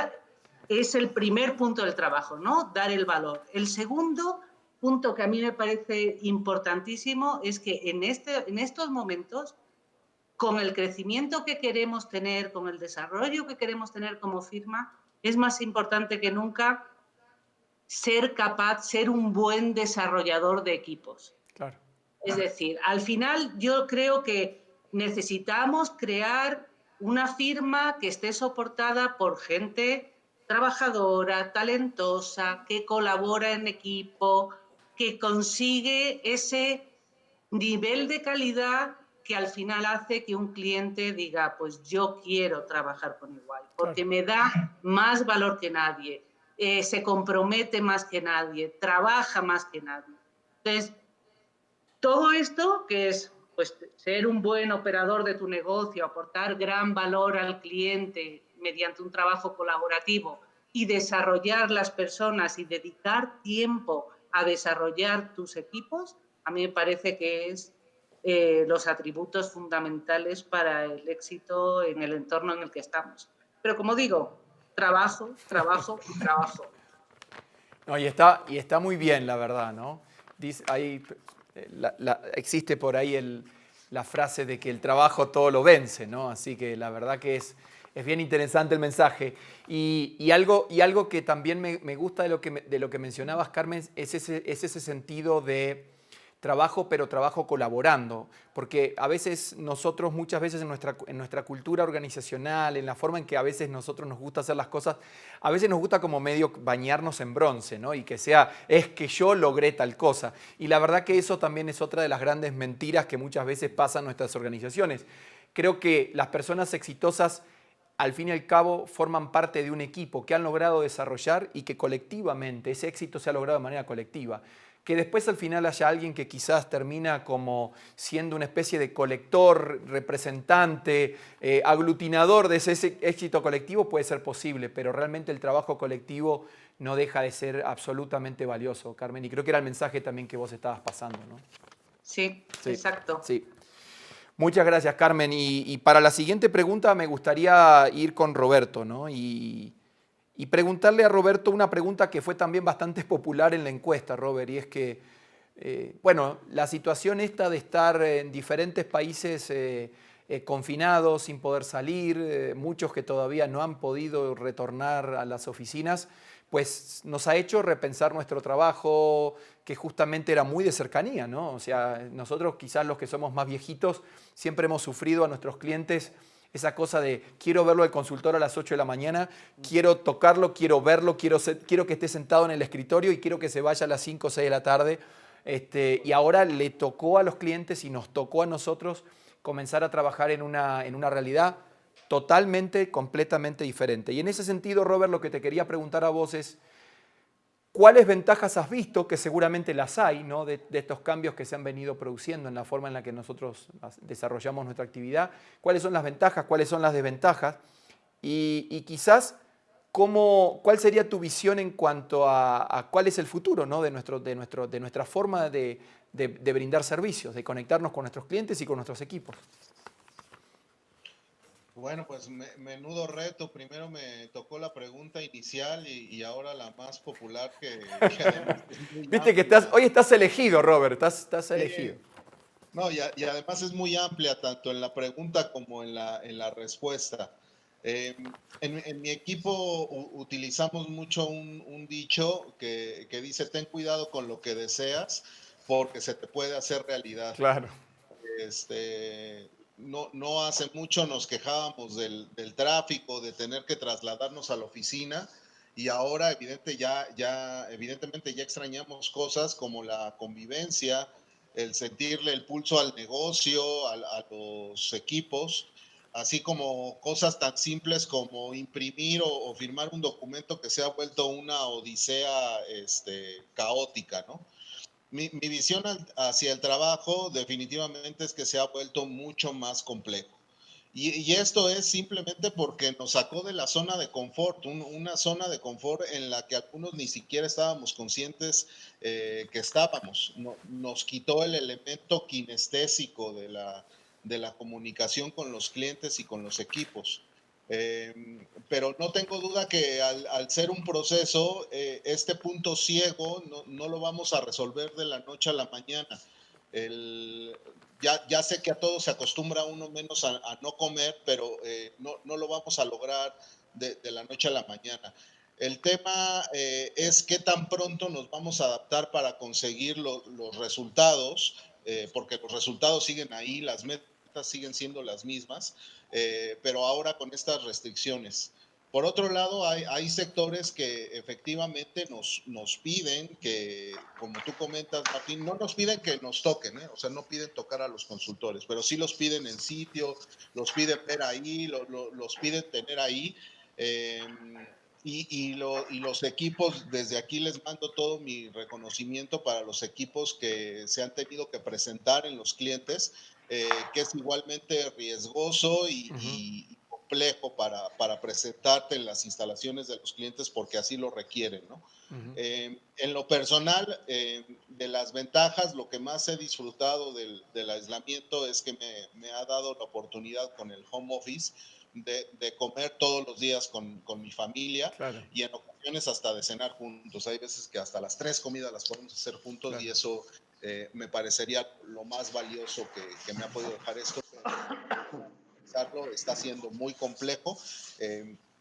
es el primer punto del trabajo, ¿no? Dar el valor. El segundo punto que a mí me parece importantísimo es que en estos momentos, con el crecimiento que queremos tener, con el desarrollo que queremos tener como firma, es más importante que nunca ser un buen desarrollador de equipos. Claro. Es decir, al final yo creo que necesitamos crear una firma que esté soportada por gente trabajadora, talentosa, que colabora en equipo, que consigue ese nivel de calidad que al final hace que un cliente diga, pues yo quiero trabajar con EY, porque me da más valor que nadie, se compromete más que nadie, trabaja más que nadie. Entonces, todo esto, que es pues, ser un buen operador de tu negocio, aportar gran valor al cliente mediante un trabajo colaborativo y desarrollar las personas y dedicar tiempo a desarrollar tus equipos, a mí me parece que es los atributos fundamentales para el éxito en el entorno en el que estamos. Pero como digo, trabajo, trabajo y trabajo. No, y está muy bien, la verdad, ¿no? Existe por ahí la frase de que el trabajo todo lo vence, ¿no? Así que la verdad que es bien interesante el mensaje. Y algo que también me gusta de lo que mencionabas, Carmen, es ese sentido de trabajo, pero trabajo colaborando, porque a veces nosotros, muchas veces en nuestra cultura organizacional, en la forma en que a veces nosotros nos gusta hacer las cosas, a veces nos gusta como medio bañarnos en bronce, ¿no? Y que es que yo logré tal cosa. Y la verdad que eso también es otra de las grandes mentiras que muchas veces pasan en nuestras organizaciones. Creo que las personas exitosas, al fin y al cabo, forman parte de un equipo que han logrado desarrollar y que colectivamente ese éxito se ha logrado de manera colectiva. Que después al final haya alguien que quizás termina como siendo una especie de colector, representante, aglutinador de ese éxito colectivo puede ser posible, pero realmente el trabajo colectivo no deja de ser absolutamente valioso, Carmen. Y creo que era el mensaje también que vos estabas pasando, ¿no? Sí, exacto. Sí. Muchas gracias, Carmen. Y para la siguiente pregunta me gustaría ir con Roberto, ¿no? Y preguntarle a Roberto una pregunta que fue también bastante popular en la encuesta, Robert, y es que, la situación esta de estar en diferentes países confinados, sin poder salir, muchos que todavía no han podido retornar a las oficinas, pues nos ha hecho repensar nuestro trabajo, que justamente era muy de cercanía, ¿no? O sea, nosotros quizás los que somos más viejitos siempre hemos sufrido a nuestros clientes esa cosa de quiero verlo al consultor a las 8 de la mañana, quiero tocarlo, quiero verlo, quiero que esté sentado en el escritorio y quiero que se vaya a las 5 o 6 de la tarde. Y ahora le tocó a los clientes y nos tocó a nosotros comenzar a trabajar en una realidad totalmente, completamente diferente. Y en ese sentido, Robert, lo que te quería preguntar a vos es, ¿cuáles ventajas has visto, que seguramente las hay, ¿no? de estos cambios que se han venido produciendo en la forma en la que nosotros desarrollamos nuestra actividad? ¿Cuáles son las ventajas? ¿Cuáles son las desventajas? Y quizás ¿cuál sería tu visión en cuanto a cuál es el futuro, ¿no? de nuestra forma de brindar servicios, de conectarnos con nuestros clientes y con nuestros equipos? Bueno, pues menudo reto. Primero me tocó la pregunta inicial y ahora la más popular que además es muy Viste que amplia. hoy estás elegido, Robert, estás elegido. No, y además es muy amplia tanto en la pregunta como en la respuesta. En mi equipo utilizamos mucho un dicho que dice: ten cuidado con lo que deseas porque se te puede hacer realidad. Claro. No hace mucho nos quejábamos del tráfico, de tener que trasladarnos a la oficina, y ahora evidentemente ya extrañamos cosas como la convivencia, el sentirle el pulso al negocio, a los equipos, así como cosas tan simples como imprimir o firmar un documento que se ha vuelto una odisea caótica, ¿no? Mi visión hacia el trabajo definitivamente es que se ha vuelto mucho más complejo. Y esto es simplemente porque nos sacó de la zona de confort, una zona de confort en la que algunos ni siquiera estábamos conscientes que estábamos. Nos quitó el elemento kinestésico de la comunicación con los clientes y con los equipos. Pero no tengo duda que al ser un proceso, este punto ciego no lo vamos a resolver de la noche a la mañana. Ya sé que a todos se acostumbra uno menos a no comer, pero no lo vamos a lograr de la noche a la mañana. El tema es qué tan pronto nos vamos a adaptar para conseguir los resultados, porque los resultados siguen ahí, las metas siguen siendo las mismas, pero ahora con estas restricciones. Por otro lado, hay sectores que efectivamente nos piden que, como tú comentas, Martín, no nos piden que nos toquen, o sea, no piden tocar a los consultores, pero sí los piden en sitio, los piden ver ahí, los piden tener ahí. Y los equipos, desde aquí les mando todo mi reconocimiento para los equipos que se han tenido que presentar en los clientes, que es igualmente riesgoso y complejo para presentarte en las instalaciones de los clientes porque así lo requieren, ¿no? En lo personal, de las ventajas, lo que más he disfrutado del aislamiento es que me ha dado la oportunidad con el home office de comer todos los días con mi familia. Claro. Y en ocasiones hasta de cenar juntos. Hay veces que hasta las 3 comidas las podemos hacer juntos. Claro. Y eso me parecería lo más valioso que me ha podido dejar esto. Está siendo muy complejo.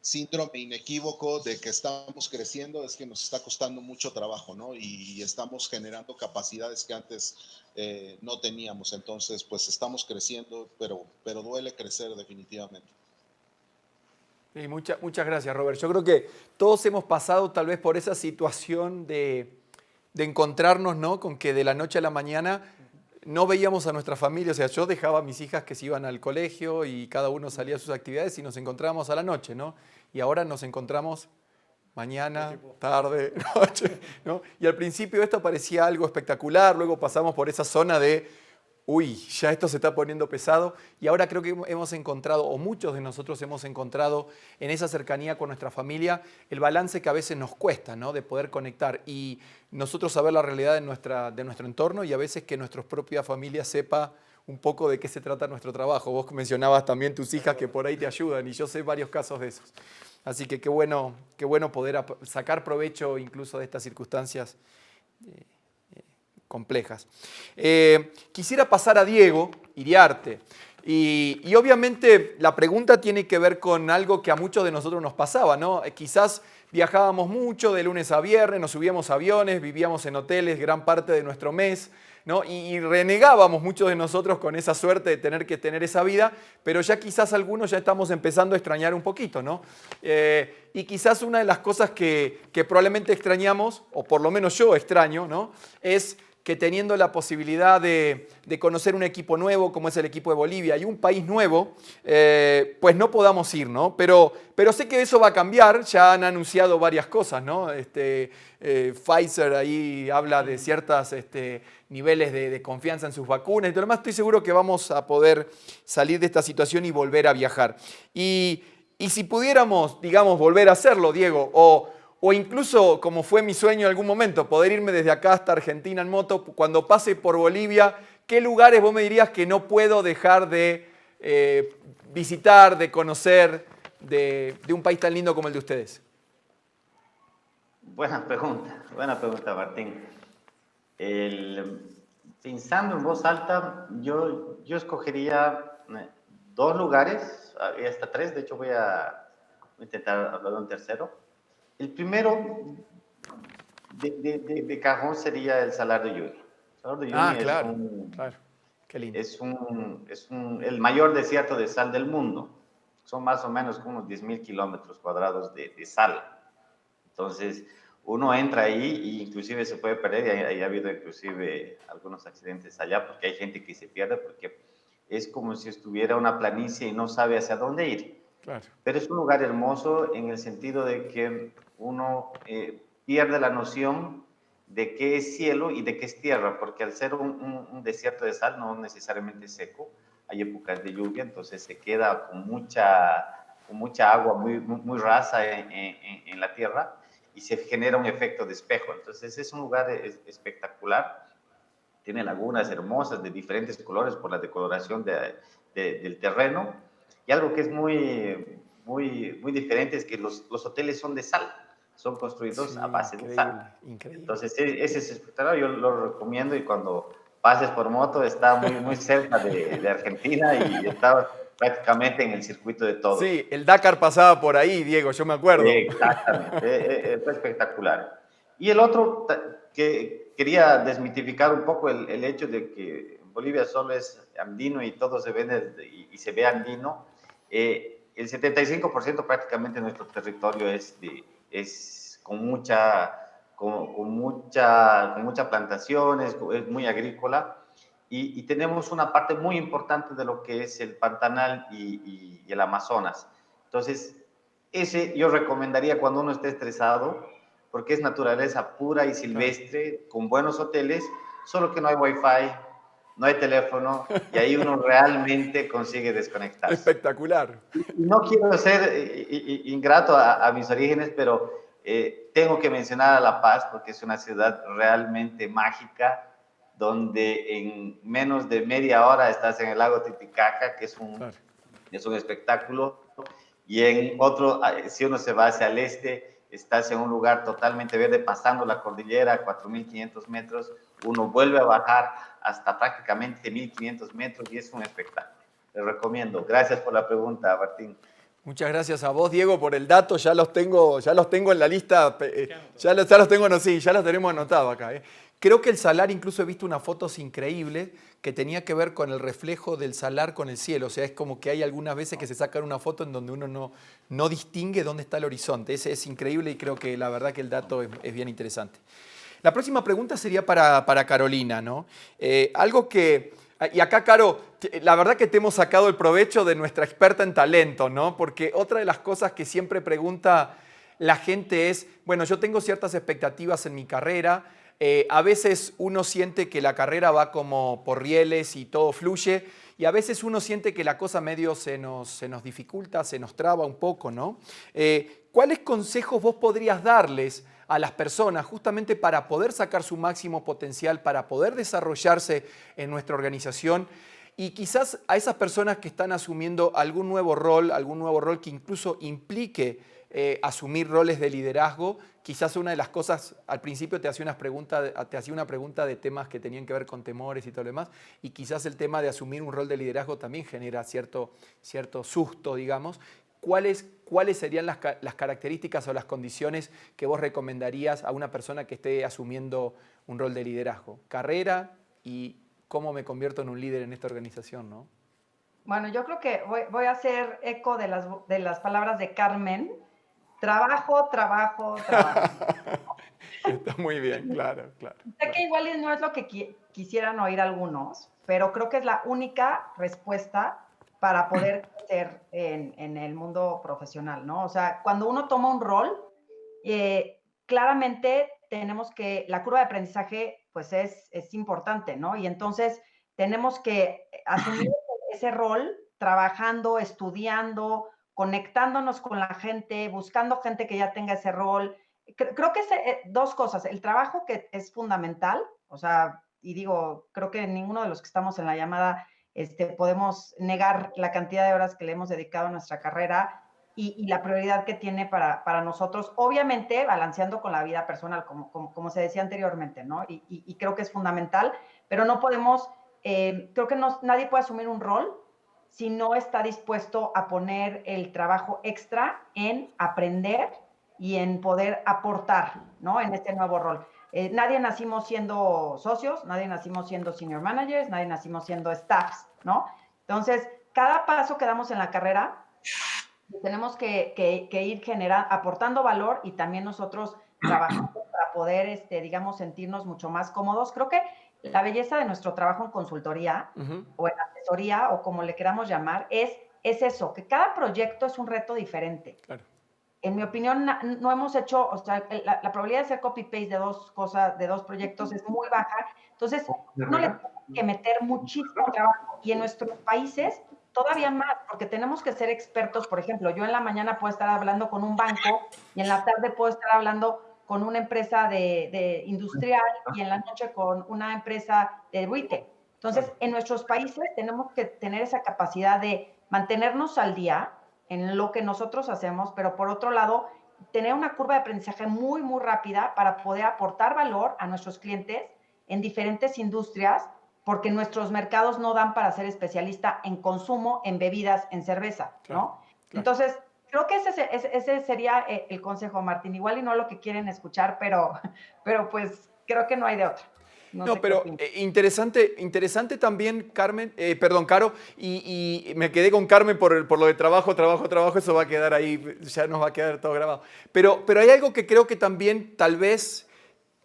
Síndrome inequívoco de que estamos creciendo es que nos está costando mucho trabajo, ¿no? Y estamos generando capacidades que antes no teníamos. Entonces, pues estamos creciendo, pero duele crecer definitivamente. Sí, muchas gracias, Robert. Yo creo que todos hemos pasado tal vez por esa situación de encontrarnos, ¿no? Con que de la noche a la mañana no veíamos a nuestra familia. O sea, yo dejaba a mis hijas que se iban al colegio y cada uno salía a sus actividades y nos encontrábamos a la noche, ¿no? Y ahora nos encontramos mañana, tarde, noche, ¿no? Y al principio esto parecía algo espectacular, luego pasamos por esa zona de uy, ya esto se está poniendo pesado, y ahora creo que hemos encontrado, o muchos de nosotros hemos encontrado en esa cercanía con nuestra familia, el balance que a veces nos cuesta, ¿no? De poder conectar y nosotros saber la realidad de nuestro entorno y a veces que nuestra propia familia sepa un poco de qué se trata nuestro trabajo. Vos mencionabas también tus hijas que por ahí te ayudan y yo sé varios casos de esos. Así que qué bueno poder sacar provecho incluso de estas circunstancias complejas. Quisiera pasar a Diego Iriarte y obviamente la pregunta tiene que ver con algo que a muchos de nosotros nos pasaba, ¿no? Quizás viajábamos mucho de lunes a viernes, nos subíamos a aviones, vivíamos en hoteles gran parte de nuestro mes, ¿no? Y renegábamos muchos de nosotros con esa suerte de tener que tener esa vida, pero ya quizás algunos ya estamos empezando a extrañar un poquito, ¿no? Y quizás una de las cosas que probablemente extrañamos, o por lo menos yo extraño, ¿no? Es que teniendo la posibilidad de conocer un equipo nuevo, como es el equipo de Bolivia, y un país nuevo, pues no podamos ir, ¿no? Pero sé que eso va a cambiar, ya han anunciado varias cosas, ¿no? Pfizer ahí habla de ciertos niveles de confianza en sus vacunas, y todo lo demás. Estoy seguro que vamos a poder salir de esta situación y volver a viajar. Y Y si pudiéramos, digamos, volver a hacerlo, Diego, o incluso, como fue mi sueño en algún momento, poder irme desde acá hasta Argentina en moto, cuando pase por Bolivia, ¿qué lugares vos me dirías que no puedo dejar de visitar, de conocer, de un país tan lindo como el de ustedes? Buena pregunta, Martín. Pensando en voz alta, yo escogería 2 lugares, y hasta 3, de hecho voy a intentar hablar de un tercero. El primero de cajón sería el Salar de Uyuni. El Salar de Uyuni Claro, claro, qué lindo. es el mayor desierto de sal del mundo. Son más o menos como unos 10.000 kilómetros cuadrados de sal. Entonces, uno entra ahí y inclusive se puede perder, y ha habido inclusive algunos accidentes allá, porque hay gente que se pierde, porque es como si estuviera una planicie y no sabe hacia dónde ir. Claro. Pero es un lugar hermoso en el sentido de que uno pierde la noción de qué es cielo y de qué es tierra, porque al ser un desierto de sal, no necesariamente seco, hay épocas de lluvia, entonces se queda con mucha agua muy rasa en la tierra, y se genera un efecto de espejo. Entonces es un lugar espectacular, tiene lagunas hermosas de diferentes colores por la decoloración del terreno, y algo que es muy diferente es que los hoteles son de sal, son construidos a base de sal. Increíble. Entonces ese es espectacular, yo lo recomiendo, y cuando pases por moto está muy cerca de Argentina, y está prácticamente en el circuito de todos. Sí, el Dakar pasaba por ahí, Diego, yo me acuerdo. Exactamente, fue espectacular. Y el otro, que quería desmitificar un poco el hecho de que Bolivia solo es andino y todo se ve y se ve andino. El 75% prácticamente de nuestro territorio es con mucha plantaciones, es muy agrícola. Y tenemos una parte muy importante de lo que es el Pantanal y el Amazonas. Entonces, ese yo recomendaría cuando uno esté estresado, porque es naturaleza pura y silvestre, con buenos hoteles, solo que no hay wifi, no hay teléfono, y ahí uno realmente consigue desconectarse. Espectacular. No quiero ser ingrato a mis orígenes, pero tengo que mencionar a La Paz, porque es una ciudad realmente mágica, donde en menos de media hora estás en el lago Titicaca, que es un espectáculo, y en otro, si uno se va hacia el este, estás en un lugar totalmente verde, pasando la cordillera a 4.500 metros, uno vuelve a bajar hasta prácticamente 1.500 metros, y es un espectáculo. Les recomiendo. Gracias por la pregunta, Martín. Muchas gracias a vos, Diego, por el dato. Ya los tengo en la lista. Ya los tenemos anotados acá. Creo que el salar, incluso he visto unas fotos increíbles que tenía que ver con el reflejo del salar con el cielo. O sea, es como que hay algunas veces que se sacan una foto en donde uno no distingue dónde está el horizonte. Ese es increíble, y creo que la verdad que el dato es bien interesante. La próxima pregunta sería para Carolina, ¿no? Algo que... Y acá, Caro, la verdad que te hemos sacado el provecho de nuestra experta en talento, ¿no? Porque otra de las cosas que siempre pregunta la gente es, bueno, yo tengo ciertas expectativas en mi carrera, a veces uno siente que la carrera va como por rieles y todo fluye, y a veces uno siente que la cosa medio se nos dificulta, se nos traba un poco, ¿no? ¿Cuáles consejos vos podrías darles a las personas justamente para poder sacar su máximo potencial, para poder desarrollarse en nuestra organización, y quizás a esas personas que están asumiendo algún nuevo rol que incluso implique asumir roles de liderazgo? Quizás una de las cosas, al principio te hacía una pregunta de temas que tenían que ver con temores y todo lo demás, y quizás el tema de asumir un rol de liderazgo también genera cierto susto, digamos. ¿Cuáles serían las características o las condiciones que vos recomendarías a una persona que esté asumiendo un rol de liderazgo? Carrera y cómo me convierto en un líder en esta organización, ¿no? Bueno, yo creo que voy a hacer eco de las palabras de Carmen. Trabajo. Está muy bien, claro. Sé que igual no es lo que quisieran oír algunos, pero creo que es la única respuesta para poder crecer en el mundo profesional, ¿no? O sea, cuando uno toma un rol, claramente tenemos que, la curva de aprendizaje, pues es importante, ¿no? Y entonces tenemos que asumir ese rol trabajando, estudiando, conectándonos con la gente, buscando gente que ya tenga ese rol. Creo que dos cosas. El trabajo que es fundamental, o sea, y digo, creo que ninguno de los que estamos en la llamada podemos negar la cantidad de horas que le hemos dedicado a nuestra carrera y la prioridad que tiene para nosotros, obviamente balanceando con la vida personal, como se decía anteriormente, ¿no? Y creo que es fundamental, pero no podemos, creo que nadie puede asumir un rol si no está dispuesto a poner el trabajo extra en aprender y en poder aportar, ¿no? En este nuevo rol. Nadie nacimos siendo socios, nadie nacimos siendo senior managers, nadie nacimos siendo staffs, ¿no? Entonces, cada paso que damos en la carrera, tenemos que ir aportando valor y también nosotros trabajando para poder, digamos, sentirnos mucho más cómodos. Creo que la belleza de nuestro trabajo en consultoría o en asesoría o como le queramos llamar es eso, que cada proyecto es un reto diferente. Claro. En mi opinión, no hemos hecho, o sea, la probabilidad de hacer copy-paste de dos proyectos es muy baja. Entonces, no le tenemos que meter muchísimo trabajo. Y en nuestros países, todavía más, porque tenemos que ser expertos. Por ejemplo, yo en la mañana puedo estar hablando con un banco y en la tarde puedo estar hablando con una empresa de industrial y en la noche con una empresa de retail. Entonces, en nuestros países tenemos que tener esa capacidad de mantenernos al día en lo que nosotros hacemos, pero por otro lado, tener una curva de aprendizaje muy, muy rápida para poder aportar valor a nuestros clientes en diferentes industrias, porque nuestros mercados no dan para ser especialista en consumo, en bebidas, en cerveza, ¿no? Claro. Entonces, creo que ese sería el consejo, Martín. Igual y no lo que quieren escuchar, pero pues creo que no hay de otra. No, pero interesante también, Caro, y me quedé con Carmen por lo de trabajo, eso va a quedar ahí, ya nos va a quedar todo grabado. Pero hay algo que creo que también tal vez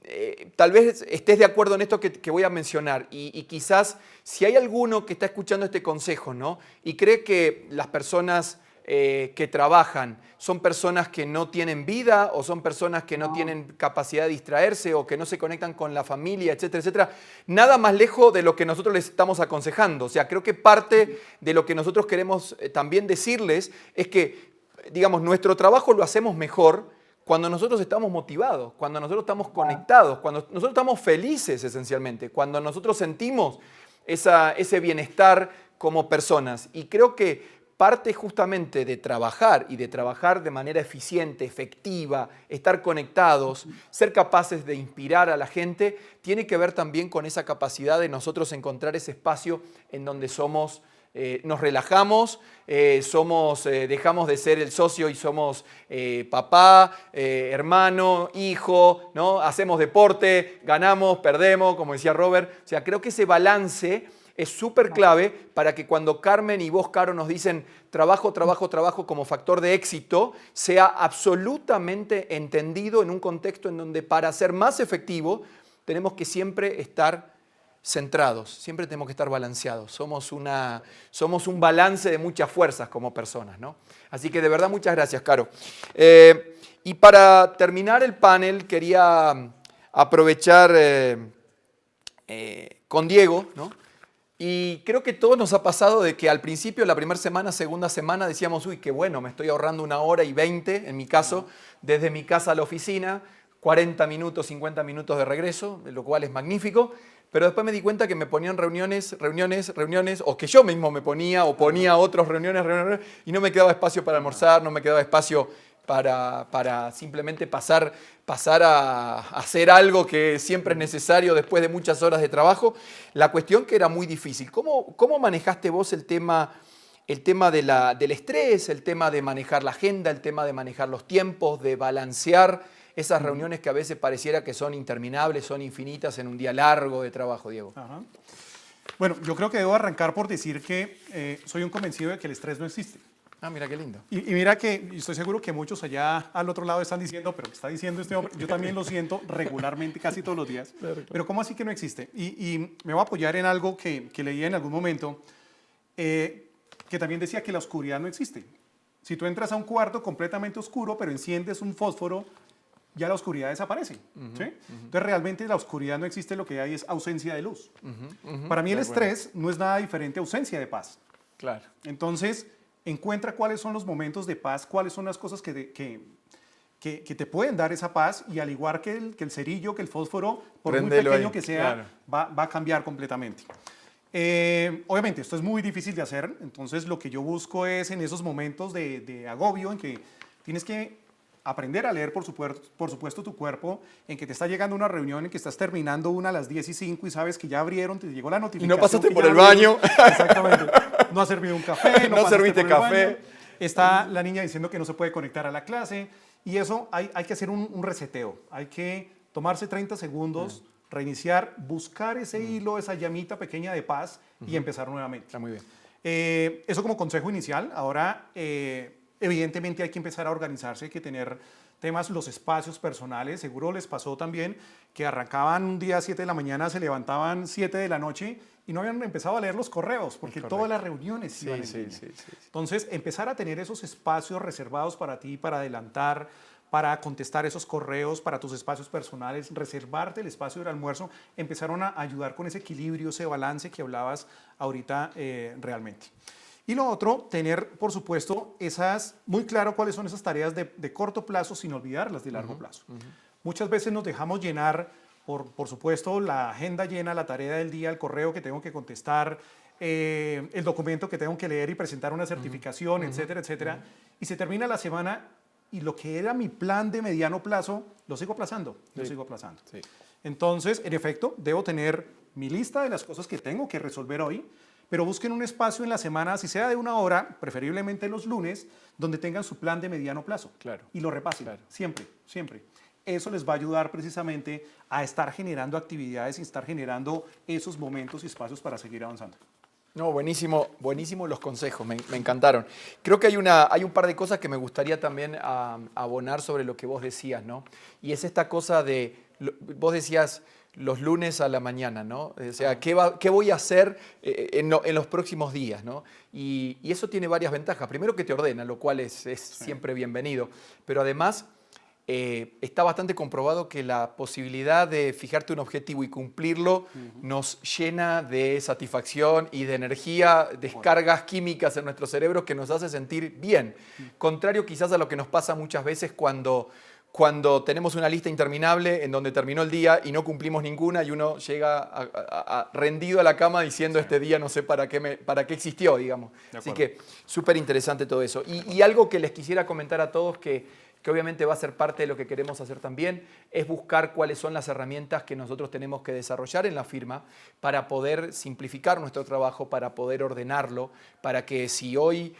estés de acuerdo en esto que voy a mencionar y quizás si hay alguno que está escuchando este consejo, ¿no? Y cree que las personas que trabajan son personas que no tienen vida o son personas que no tienen capacidad de distraerse o que no se conectan con la familia, etcétera, etcétera. Nada más lejos de lo que nosotros les estamos aconsejando. O sea, creo que parte de lo que nosotros queremos también decirles es que, digamos, nuestro trabajo lo hacemos mejor cuando nosotros estamos motivados, cuando nosotros estamos conectados, cuando nosotros estamos felices esencialmente, cuando nosotros sentimos ese bienestar como personas. Y creo que parte justamente de trabajar y de trabajar de manera eficiente, efectiva, estar conectados, ser capaces de inspirar a la gente, tiene que ver también con esa capacidad de nosotros encontrar ese espacio en donde nos relajamos, dejamos de ser el socio y somos papá, hermano, hijo, ¿no? Hacemos deporte, ganamos, perdemos, como decía Robert. O sea, creo que ese balance es súper clave para que cuando Carmen y vos, Caro, nos dicen trabajo como factor de éxito, sea absolutamente entendido en un contexto en donde para ser más efectivo tenemos que siempre estar centrados, siempre tenemos que estar balanceados. Somos un balance de muchas fuerzas como personas, ¿no? Así que de verdad muchas gracias, Caro. Y para terminar el panel quería aprovechar con Diego, ¿no? Y creo que todos nos ha pasado de que al principio, la primera semana, segunda semana, decíamos, uy, qué bueno, me estoy ahorrando 1 hora y 20, en mi caso, desde mi casa a la oficina, 40 minutos, 50 minutos de regreso, lo cual es magnífico. Pero después me di cuenta que me ponían reuniones, o que yo mismo me ponía, o ponía otros reuniones, y no me quedaba espacio para almorzar, no me quedaba espacio para simplemente pasar a hacer algo que siempre es necesario después de muchas horas de trabajo. La cuestión que era muy difícil. ¿Cómo manejaste vos el tema del estrés, el tema de manejar la agenda, el tema de manejar los tiempos, de balancear esas reuniones que a veces pareciera que son interminables, son infinitas en un día largo de trabajo, Diego? Ajá. Bueno, yo creo que debo arrancar por decir que soy un convencido de que el estrés no existe. Ah, mira qué lindo. Y mira que estoy seguro que muchos allá al otro lado están diciendo, pero ¿qué está diciendo este hombre? Yo también lo siento regularmente, casi todos los días. Pero ¿cómo así que no existe? Y me voy a apoyar en algo que leí en algún momento, que también decía que la oscuridad no existe. Si tú entras a un cuarto completamente oscuro, pero enciendes un fósforo, ya la oscuridad desaparece. ¿Sí? Entonces realmente la oscuridad no existe, lo que hay es ausencia de luz. Para mí el estrés no es nada diferente a ausencia de paz. Claro. Entonces, encuentra cuáles son los momentos de paz, cuáles son las cosas que te pueden dar esa paz, y al igual que el cerillo, que el fósforo, por muy Préndelo pequeño ahí, que sea, claro. va a cambiar completamente. Obviamente esto es muy difícil de hacer, entonces lo que yo busco es en esos momentos de agobio en que tienes que aprender a leer, por supuesto, tu cuerpo, en que te está llegando una reunión, en que estás terminando una a las 10:05 y sabes que ya abrieron, te llegó la notificación. Y no pasaste que por ya el abrieron. baño. Exactamente. No has servido un café, No pasaste serviste por el café. baño. Está la niña diciendo que no se puede conectar a la clase, y eso hay que hacer un reseteo. Hay que tomarse 30 segundos, reiniciar, buscar ese hilo, esa llamita pequeña de paz y empezar nuevamente. Está muy bien. Eso como consejo inicial. Ahora, evidentemente hay que empezar a organizarse, hay que tener temas, los espacios personales. Seguro les pasó también que arrancaban un día a 7 de la mañana, se levantaban 7 de la noche y no habían empezado a leer los correos, porque todas las reuniones iban en línea. Sí. Entonces, empezar a tener esos espacios reservados para ti, para adelantar, para contestar esos correos, para tus espacios personales, reservarte el espacio del almuerzo, empezaron a ayudar con ese equilibrio, ese balance que hablabas ahorita realmente. Y lo otro, tener, por supuesto, muy claro cuáles son esas tareas de corto plazo sin olvidar las de largo plazo. Muchas veces nos dejamos llenar, por supuesto, la agenda llena, la tarea del día, el correo que tengo que contestar, el documento que tengo que leer y presentar una certificación, etcétera, etcétera. Y se termina la semana y lo que era mi plan de mediano plazo, lo sigo aplazando, Sí. Entonces, en efecto, debo tener mi lista de las cosas que tengo que resolver hoy, pero busquen un espacio en la semana, si sea de 1 hora, preferiblemente los lunes, donde tengan su plan de mediano plazo. Claro. Y lo repasen, Claro. siempre. Eso les va a ayudar precisamente a estar generando actividades y estar generando esos momentos y espacios para seguir avanzando. No, buenísimo los consejos, me encantaron. Creo que hay un par de cosas que me gustaría también abonar sobre lo que vos decías, ¿no? Y es esta cosa vos decías los lunes a la mañana, ¿no? O sea, ¿qué voy a hacer en los próximos días, ¿no? Y eso tiene varias ventajas. Primero, que te ordena, lo cual es siempre bienvenido, pero además está bastante comprobado que la posibilidad de fijarte un objetivo y cumplirlo nos llena de satisfacción y de energía, descargas químicas en nuestro cerebro que nos hace sentir bien. Contrario quizás a lo que nos pasa muchas veces cuando tenemos una lista interminable en donde terminó el día y no cumplimos ninguna y uno llega rendido a la cama diciendo este día no sé para qué existió, digamos. Así que súper interesante todo eso. Y algo que les quisiera comentar a todos que obviamente va a ser parte de lo que queremos hacer también, es buscar cuáles son las herramientas que nosotros tenemos que desarrollar en la firma para poder simplificar nuestro trabajo, para poder ordenarlo, para que si hoy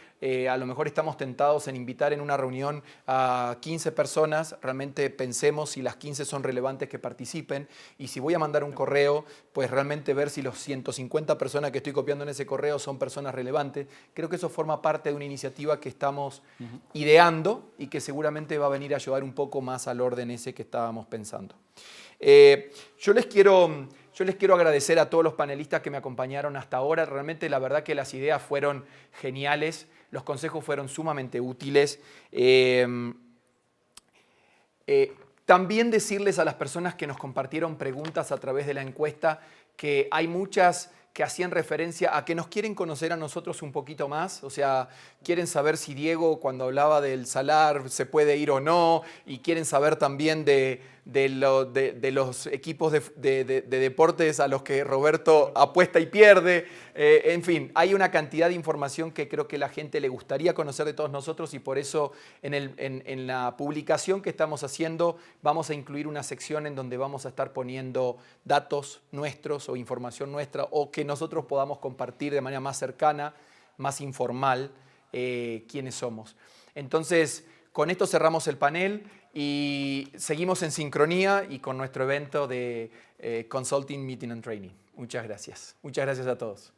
a lo mejor estamos tentados en invitar en una reunión a 15 personas, realmente pensemos si las 15 son relevantes que participen, y si voy a mandar un correo, pues realmente ver si los 150 personas que estoy copiando en ese correo son personas relevantes. Creo que eso forma parte de una iniciativa que estamos ideando y que seguramente va a venir a ayudar un poco más al orden ese que estábamos pensando. Yo les quiero agradecer a todos los panelistas que me acompañaron hasta ahora. Realmente la verdad que las ideas fueron geniales, los consejos fueron sumamente útiles. También decirles a las personas que nos compartieron preguntas a través de la encuesta que hay muchas que hacían referencia a que nos quieren conocer a nosotros un poquito más, o sea, quieren saber si Diego cuando hablaba del Salar se puede ir o no, y quieren saber también de los equipos de deportes a los que Roberto apuesta y pierde. En fin, hay una cantidad de información que creo que la gente le gustaría conocer de todos nosotros, y por eso en la publicación que estamos haciendo vamos a incluir una sección en donde vamos a estar poniendo datos nuestros o información nuestra, o que nosotros podamos compartir de manera más cercana, más informal, quiénes somos. Entonces, con esto cerramos el panel y seguimos en sincronía y con nuestro evento de Consulting, Meeting and Training. Muchas gracias. Muchas gracias a todos.